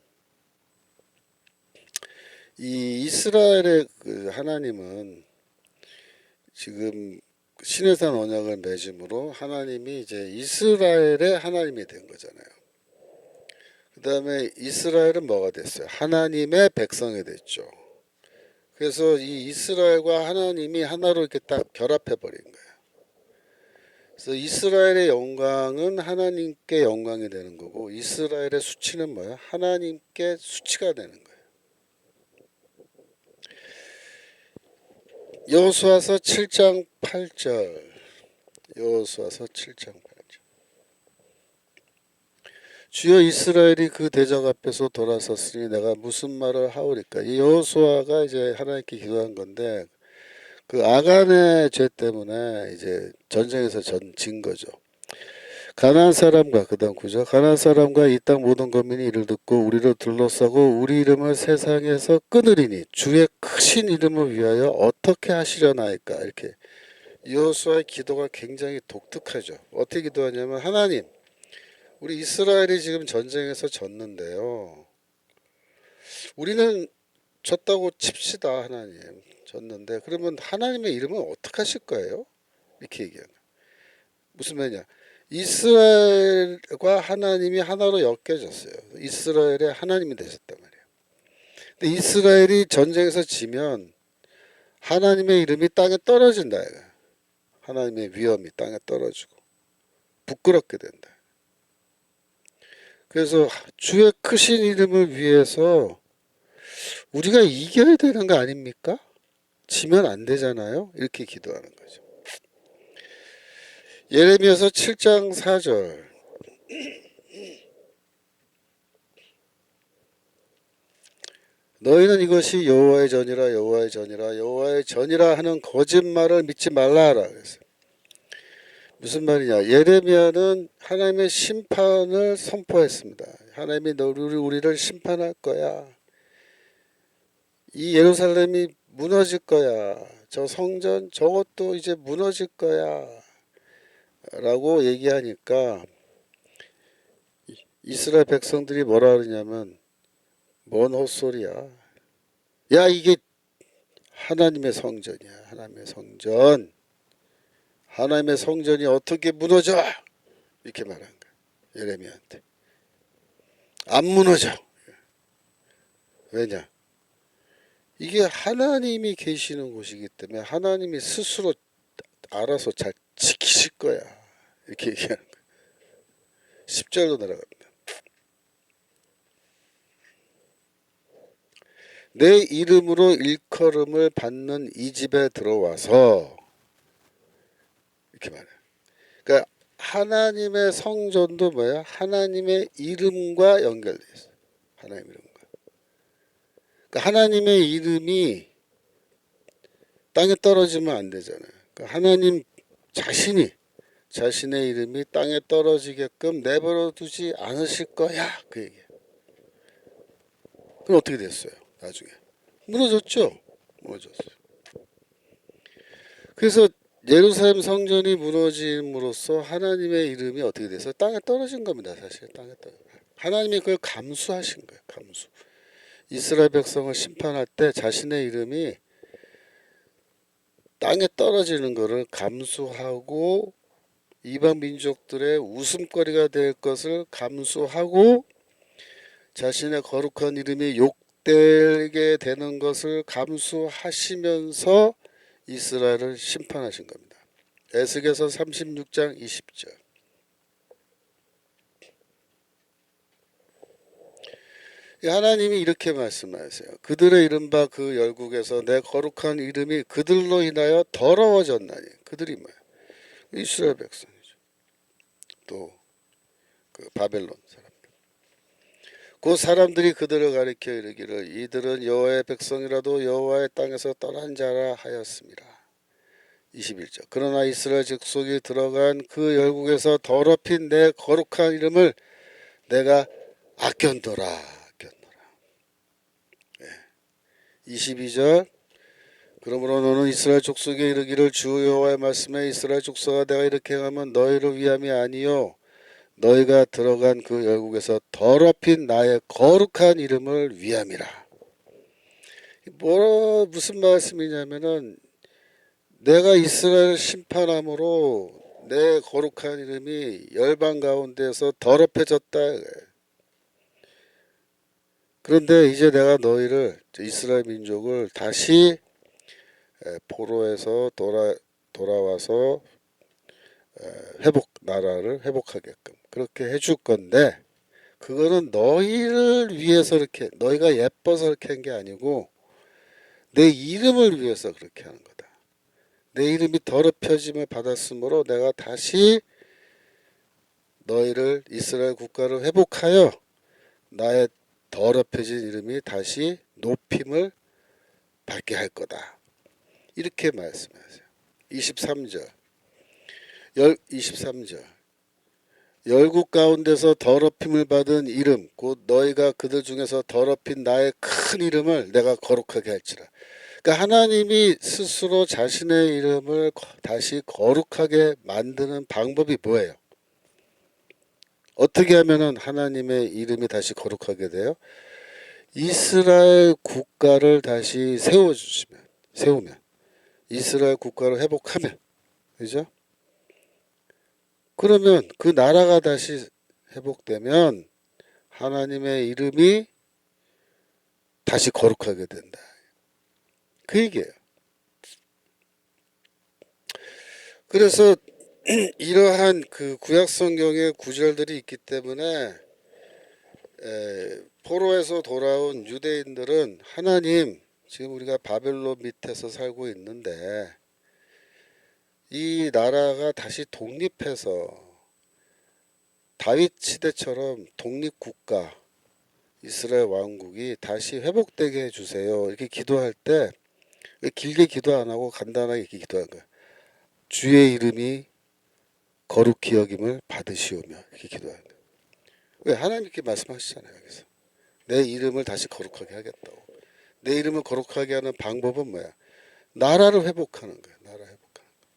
이 이스라엘의 그 하나님은 지금 시내산 언약을 맺음으로 하나님이 이제 이스라엘의 하나님이 된 거잖아요. 그 다음에 이스라엘은 뭐가 됐어요? 하나님의 백성이 됐죠. 그래서 이 이스라엘과 하나님이 하나로 이렇게 딱 결합해 버린 거예요. 그래서 이스라엘의 영광은 하나님께 영광이 되는 거고 이스라엘의 수치는 뭐야? 하나님께 수치가 되는 거예요. 여호수아서 7장 8절. 여호수아서 7장 8절. 주여 이스라엘이 그 대적 앞에서 돌아섰으니 내가 무슨 말을 하오리까. 이 여호수아가 이제 하나님께 기도한 건데 그 아간의 죄 때문에 이제 전쟁에서 진 거죠. 가나안 사람과 그다음 구절 가나안 사람과 이 땅 모든 거민이 이를 듣고 우리를 둘러싸고 우리 이름을 세상에서 끊으리니 주의 크신 이름을 위하여 어떻게 하시려나이까. 이렇게 여호수아의 기도가 굉장히 독특하죠. 어떻게 기도하냐면 하나님, 우리 이스라엘이 지금 전쟁에서 졌는데요. 우리는 졌다고 칩시다. 하나님 졌는데 그러면 하나님의 이름은 어떻게 하실 거예요? 이렇게 얘기하는 거예요. 무슨 말이냐? 이스라엘과 하나님이 하나로 엮여졌어요. 이스라엘의 하나님이 되셨단 말이에요. 근데 이스라엘이 전쟁에서 지면 하나님의 이름이 땅에 떨어진다. 하나님의 위엄이 땅에 떨어지고 부끄럽게 된다. 그래서 주의 크신 이름을 위해서 우리가 이겨야 되는 거 아닙니까? 지면 안 되잖아요. 이렇게 기도하는 거죠. 예레미야서 7장 4절. 너희는 이것이 여호와의 전이라 여호와의 전이라 여호와의 전이라 하는 거짓말을 믿지 말라 하라 그랬어요. 무슨 말이냐? 예레미야는 하나님의 심판을 선포했습니다. 하나님이 우리를 심판할 거야. 이 예루살렘이 무너질 거야. 저 성전 저것도 이제 무너질 거야. 라고 얘기하니까 이스라엘 백성들이 뭐라 그러냐면 뭔 헛소리야. 야 이게 하나님의 성전이야. 하나님의 성전. 하나님의 성전이 어떻게 무너져? 이렇게 말한 거야. 예레미야한테. 안 무너져. 왜냐? 이게 하나님이 계시는 곳이기 때문에 하나님이 스스로 알아서 잘 지키실 거야. 이렇게 얘기하는 거야. 10절로 내려갑니다. 내 이름으로 일컬음을 받는 이 집에 들어와서 이렇게 말해요. 그러니까 하나님의 성전도 뭐야? 하나님의 이름과 연결되어 있어요. 하나님 이름과. 그러니까 하나님의 이름이 땅에 떨어지면 안 되잖아요. 그러니까 하나님 자신이 자신의 이름이 땅에 떨어지게끔 내버려 두지 않으실 거야. 그 얘기예요. 그럼 어떻게 됐어요? 나중에 무너졌죠. 무너졌어요. 그래서 예루살렘 성전이 무너짐으로써 하나님의 이름이 어떻게 돼서 땅에 떨어진 겁니다. 사실 땅에 떨어진. 하나님이 그걸 감수하신 거예요. 감수. 이스라엘 백성을 심판할 때 자신의 이름이 땅에 떨어지는 것을 감수하고 이방 민족들의 웃음거리가 될 것을 감수하고 자신의 거룩한 이름이 욕되게 되는 것을 감수하시면서 이스라엘을 심판하신 겁니다. 에스겔서 36장 20절. 하나님이 이렇게 말씀하세요. 그들의 이른바 그 열국에서 내 거룩한 이름이 그들로 인하여 더러워졌나니. 그들이 뭐야? 이스라엘 백성이죠. 또 그 바벨론 사람들. 그 사람들이 그들을 가리켜 이르기를 이들은 여호와의 백성이라도 여호와의 땅에서 떠난 자라 하였습니다. 21절. 그러나 이스라엘 족속이 들어간 그 열국에서 더럽힌 내 거룩한 이름을 내가 아꼈노라. 22절. 그러므로 너는 이스라엘 족속에 이르기를 주 여호와의 말씀에 이스라엘 족속아 내가 이렇게 하면 너희를 위함이 아니요 너희가 들어간 그 열국에서 더럽힌 나의 거룩한 이름을 위함이라. 무슨 말씀이냐면은 내가 이스라엘을 심판함으로 내 거룩한 이름이 열방 가운데서 더럽혀졌다. 그런데 이제 내가 너희를 이스라엘 민족을 다시 포로에서 돌아와서 나라를 회복하게끔 그렇게 해줄 건데 그거는 너희를 위해서 이렇게 너희가 예뻐서 그렇게 한 게 아니고 내 이름을 위해서 그렇게 하는 거다. 내 이름이 더럽혀짐을 받았으므로 내가 다시 너희를 이스라엘 국가를 회복하여 나의 더럽혀진 이름이 다시 높임을 받게 할 거다. 이렇게 말씀하세요. 23절. 23절. 열국 가운데서 더럽힘을 받은 이름 곧 너희가 그들 중에서 더럽힌 나의 큰 이름을 내가 거룩하게 할지라. 그러니까 하나님이 스스로 자신의 이름을 다시 거룩하게 만드는 방법이 뭐예요? 어떻게 하면은 하나님의 이름이 다시 거룩하게 돼요? 이스라엘 국가를 다시 세우면 이스라엘 국가를 회복하면 그죠? 그러면 그 나라가 다시 회복되면 하나님의 이름이 다시 거룩하게 된다. 그 얘기예요. 그래서 이러한 그 구약 성경의 구절들이 있기 때문에 포로에서 돌아온 유대인들은 하나님, 지금 우리가 바벨론 밑에서 살고 있는데 이 나라가 다시 독립해서 다윗 시대처럼 독립국가 이스라엘 왕국이 다시 회복되게 해주세요. 이렇게 기도할 때 길게 기도 안 하고 간단하게 이렇게 기도한 거야. 주의 이름이 거룩히 여김을 받으시오며 이렇게 기도하는 거야. 왜? 하나님 이렇게 말씀하시잖아요. 여기서 내 이름을 다시 거룩하게 하겠다고. 내 이름을 거룩하게 하는 방법은 뭐야? 나라를 회복하는 거야. 나라 회복하는 거야.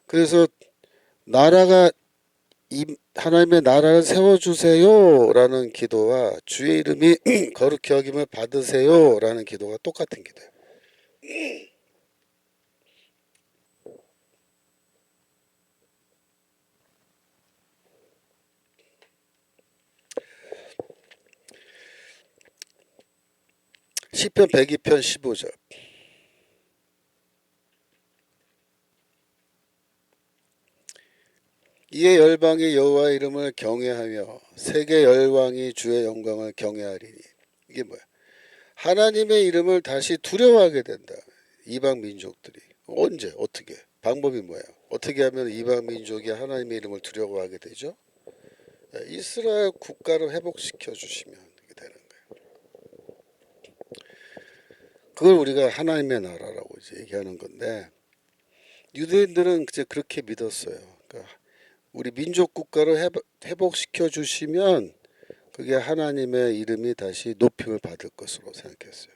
그래서 나라가 하나님의 나라를 세워주세요라는 기도와 주의 이름이 거룩히 여김을 받으세요라는 기도가 똑같은 기도예요. 시편 102편 15절. 이에 열방이 여호와 이름을 경외하며 세계 열왕이 주의 영광을 경외하리니. 이게 뭐야? 하나님의 이름을 다시 두려워하게 된다. 이방 민족들이. 언제? 어떻게? 방법이 뭐예요? 어떻게 하면 이방 민족이 하나님의 이름을 두려워하게 되죠? 이스라엘 국가를 회복시켜 주시면 이렇게 되는 거예요. 그걸 우리가 하나님의 나라라고 이제 얘기하는 건데 유대인들은 이제 그렇게 믿었어요. 그러니까 우리 민족 국가를 회복시켜 주시면 그게 하나님의 이름이 다시 높임을 받을 것으로 생각했어요.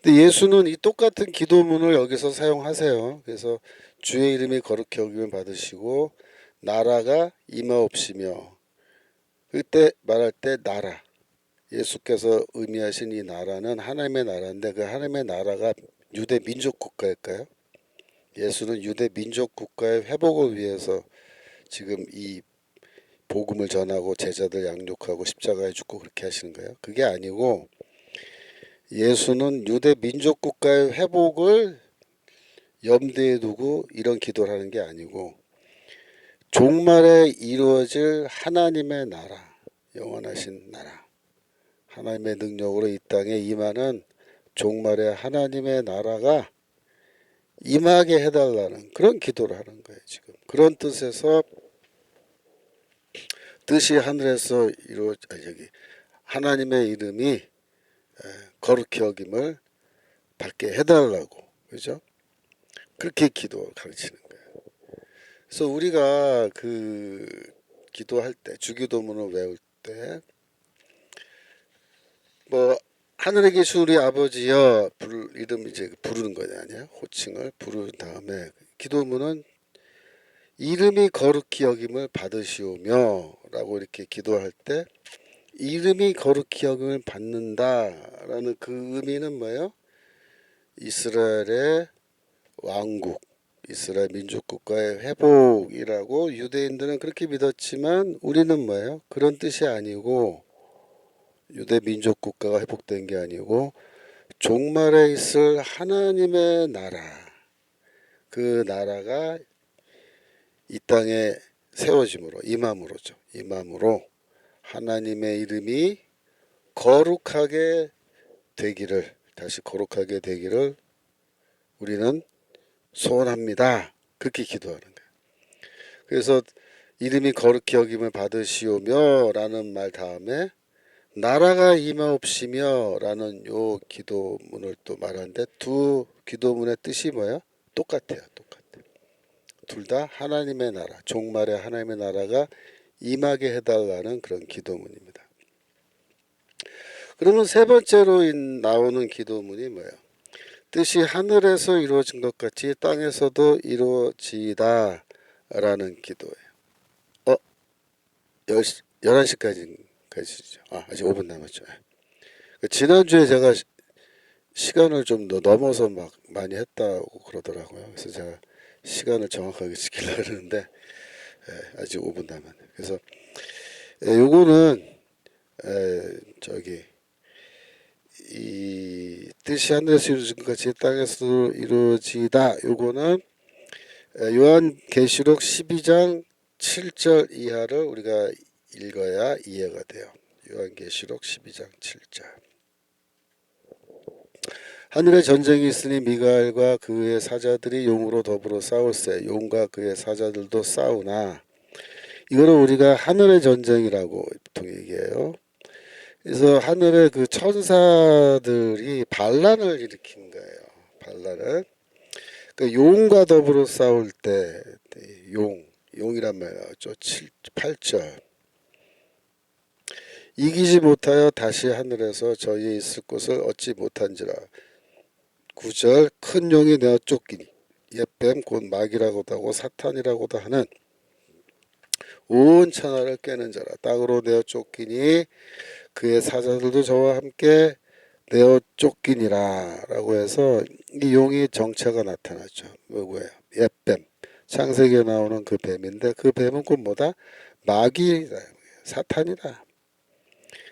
근데 예수는 이 똑같은 기도문을 여기서 사용하세요. 그래서 주의 이름이 거룩히 여김을 받으시고 나라가 임하옵시며 그때 말할 때 나라 예수께서 의미하신 이 나라는 하나님의 나라인데 그 하나님의 나라가 유대 민족 국가일까요? 예수는 유대 민족 국가의 회복을 위해서 지금 이 복음을 전하고 제자들 양육하고 십자가에 죽고 그렇게 하시는 거예요. 그게 아니고 예수는 유대 민족 국가의 회복을 염두에 두고 이런 기도를 하는 게 아니고 종말에 이루어질 하나님의 나라, 영원하신 나라, 하나님의 능력으로 이 땅에 임하는 종말에 하나님의 나라가 임하게 해달라는 그런 기도를 하는 거예요. 지금 그런 뜻에서 뜻이 하늘에서 여기 하나님의 이름이 거룩히 여김을 받게 해달라고 그죠? 그렇게 기도 가르치는 거예요. 그래서 우리가 그 기도할 때 주기도문을 외울 때 뭐 하늘에 계신 우리 아버지여 이름 이제 부르는 거 아니에요? 호칭을 부른 다음에 기도문은 이름이 거룩히 여김을 받으시오며라고 이렇게 기도할 때 이름이 거룩히 여김을 받는다라는 그 의미는 뭐예요? 이스라엘의 왕국, 이스라엘 민족국가의 회복이라고 유대인들은 그렇게 믿었지만 우리는 뭐예요? 그런 뜻이 아니고 유대 민족국가가 회복된 게 아니고 종말에 있을 하나님의 나라, 그 나라가 이 땅에 세워짐으로 임함으로죠. 임함으로 하나님의 이름이 거룩하게 되기를 다시 거룩하게 되기를 우리는 소원합니다. 그렇게 기도하는 거예요. 그래서 이름이 거룩히 여김을 받으시오며 라는 말 다음에 나라가 임하옵시며 라는 요 기도문을 또 말하는데 두 기도문의 뜻이 뭐예요? 똑같아요. 똑같아요. 둘 다 하나님의 나라, 종말에 하나님의 나라가 임하게 해달라는 그런 기도문입니다. 그러면 세 번째로 나오는 기도문이 뭐예요? 뜻이 하늘에서 이루어진 것 같이 땅에서도 이루어지다 라는 기도예요. 11시까지죠. 아직 5분 남았죠. 지난주에 제가 시간을 좀 넘어서 막 많이 했다고 그러더라고요. 그래서 제가 시간을 정확하게 지키려고 그러는데 아직 5분 남았네요. 그래서 요거는 저기 이 뜻이 하늘에서 이루어진 것 같이 땅에서도 이루어지다. 요거는 요한계시록 12장 7절 이하를 우리가 읽어야 이해가 돼요. 요한계시록 12장 7절. 하늘에 전쟁이 있으니 미가엘과 그의 사자들이 용으로 더불어 싸울세. 용과 그의 사자들도 싸우나. 이거를 우리가 하늘의 전쟁이라고 보통 얘기해요. 그래서 하늘의 그 천사들이 반란을 일으킨 거예요. 반란을. 그 용과 더불어 싸울 때 용이란 말 나왔죠. 8절. 이기지 못하여 다시 하늘에서 저희의 있을 곳을 얻지 못한지라. 9절. 큰 용이 내어 쫓기니 옛뱀 곧 마귀라고도 하고 사탄이라고도 하는 온 천하를 깨는 자라. 땅으로 내어 쫓기니 그의 사자들도 저와 함께 내어 쫓기니라 라고 해서 이 용의 정체가 나타났죠. 뭐예요? 옛뱀. 창세기에 나오는 그 뱀인데 그 뱀은 곧 뭐다? 마귀다. 사탄이다.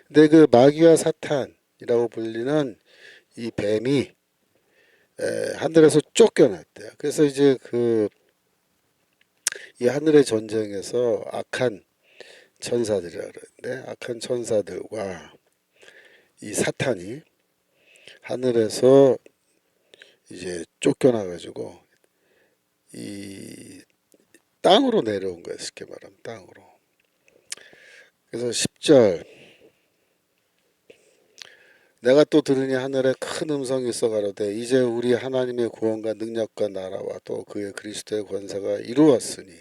근데 그 마귀와 사탄이라고 불리는 이 뱀이 하늘에서 쫓겨났대요. 그래서 이제 이 하늘의 전쟁에서 악한 천사들이라 그러는데 악한 천사들과 이 사탄이 하늘에서 이제 쫓겨나가지고 이 땅으로 내려온 거예요. 쉽게 말하면 땅으로. 그래서 10절. 내가 또 들으니 하늘에 큰 음성이 있어 가로되 이제 우리 하나님의 구원과 능력과 나라와 또 그의 그리스도의 권세가 이루었으니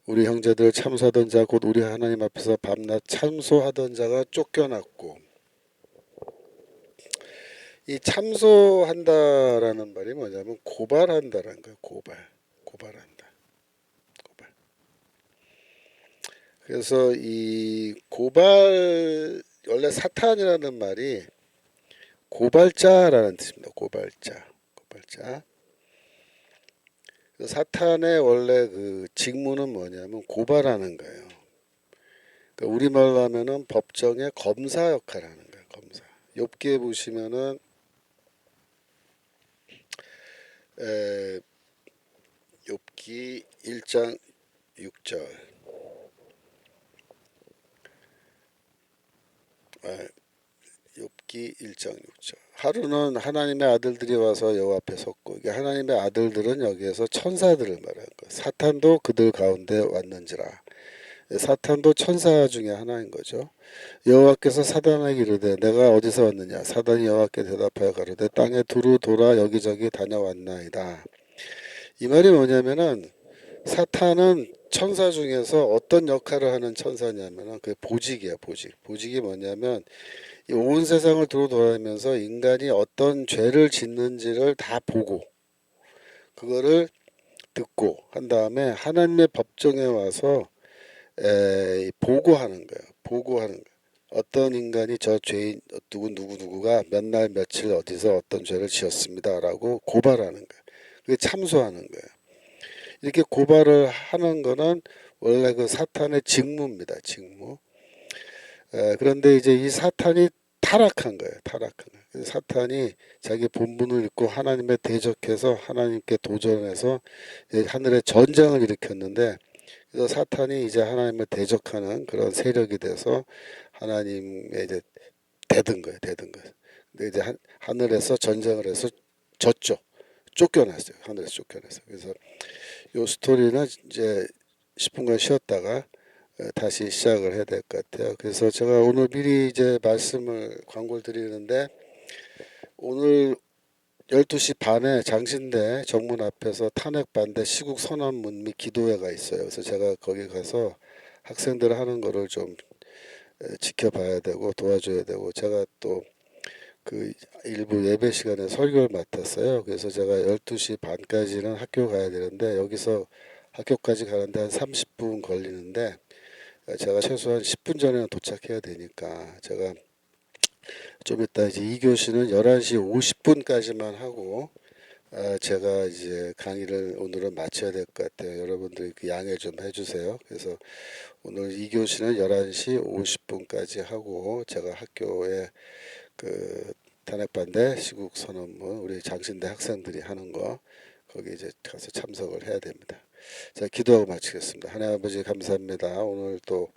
우리 형제들 참소하던 자 곧 우리 하나님 앞에서 밤낮 참소하던 자가 쫓겨났고. 이 참소한다라는 말이 뭐냐면 고발한다라는 거예요. 고발한다. 고발. 그래서 이 고발, 원래 사탄이라는 말이 고발자라는 뜻입니다. 고발자. 사탄의 원래 그 직무는 뭐냐면 고발하는 거예요. 그러니까 우리말로 하면은 법정의 검사 역할을 하는 거예요. 검사. 욥기에 보시면은 욥기 1장 6절. 욥기 1장 6절. 하루는 하나님의 아들들이 와서 여호와 앞에 섰고, 이게 하나님의 아들들은 여기에서 천사들을 말하는 거예요. 사탄도 그들 가운데 왔는지라. 사탄도 천사 중에 하나인 거죠. 여호와께서 사단에게 이르되 내가 어디서 왔느냐. 사단이 여호와께 대답하여 가로되 땅에 두루 돌아 여기저기 다녀왔나이다. 이 말이 뭐냐면은 사탄은 천사 중에서 어떤 역할을 하는 천사냐면은 그 보직이야. 보직이 뭐냐면 이 온 세상을 두루 돌아다니면서 인간이 어떤 죄를 짓는지를 다 보고 그거를 듣고 한 다음에 하나님의 법정에 와서 보고하는 거예요. 어떤 인간이 저 죄인 누구가 몇 날 며칠 어디서 어떤 죄를 지었습니다라고 고발하는 거예요. 그게 참소하는 거예요. 이렇게 고발을 하는 거는 원래 그 사탄의 직무입니다. 직무. 그런데 이제 이 사탄이 타락한 거예요. 그래서 사탄이 자기 본분을 잊고 하나님에 대적해서 하나님께 도전해서 하늘에 전쟁을 일으켰는데, 그래서 사탄이 이제 하나님을 대적하는 그런 세력이 돼서 하나님에 이제 대든 거예요. 근데 이제 하늘에서 전쟁을 해서 졌죠. 쫓겨났어요. 하늘에서 쫓겨났어요. 그래서 요 스토리는 이제 10분간 쉬었다가 다시 시작을 해야 될 것 같아요. 그래서 제가 오늘 미리 이제 광고를 드리는데, 오늘 12시 반에 장신대 정문 앞에서 탄핵 반대 시국 선언문 및 기도회가 있어요. 그래서 제가 거기 가서 학생들 하는 거를 좀 지켜봐야 되고 도와줘야 되고, 제가 또 그 일부 예배 시간에 설교를 맡았어요. 그래서 제가 12시 반까지는 학교 가야 되는데 여기서 학교까지 가는데 한 30분 걸리는데 제가 최소한 10분 전에는 도착해야 되니까 제가 좀 이따 이제 2교시는 11시 50분까지만 하고 제가 이제 강의를 오늘은 마쳐야 될 것 같아요. 여러분들이 그 양해 좀 해주세요. 그래서 오늘 2교시는 11시 50분까지 하고 제가 학교에 그 탄핵반대 시국선언문 우리 장신대 학생들이 하는 거 거기 이제 가서 참석을 해야 됩니다. 자, 기도하고 마치겠습니다. 하나님 아버지 감사합니다. 오늘 또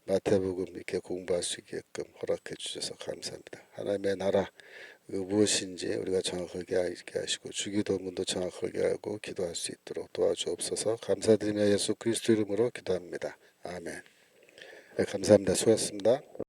마태복음 이렇게 공부할 수 있게끔 허락해 주셔서 감사합니다. 하나님의 나라 그 무엇인지 우리가 정확하게 알게 하시고 주기도문도 정확하게 알고 기도할 수 있도록 도와주옵소서. 감사드리며 예수 그리스도 이름으로 기도합니다. 아멘. 네, 감사합니다. 수고하셨습니다.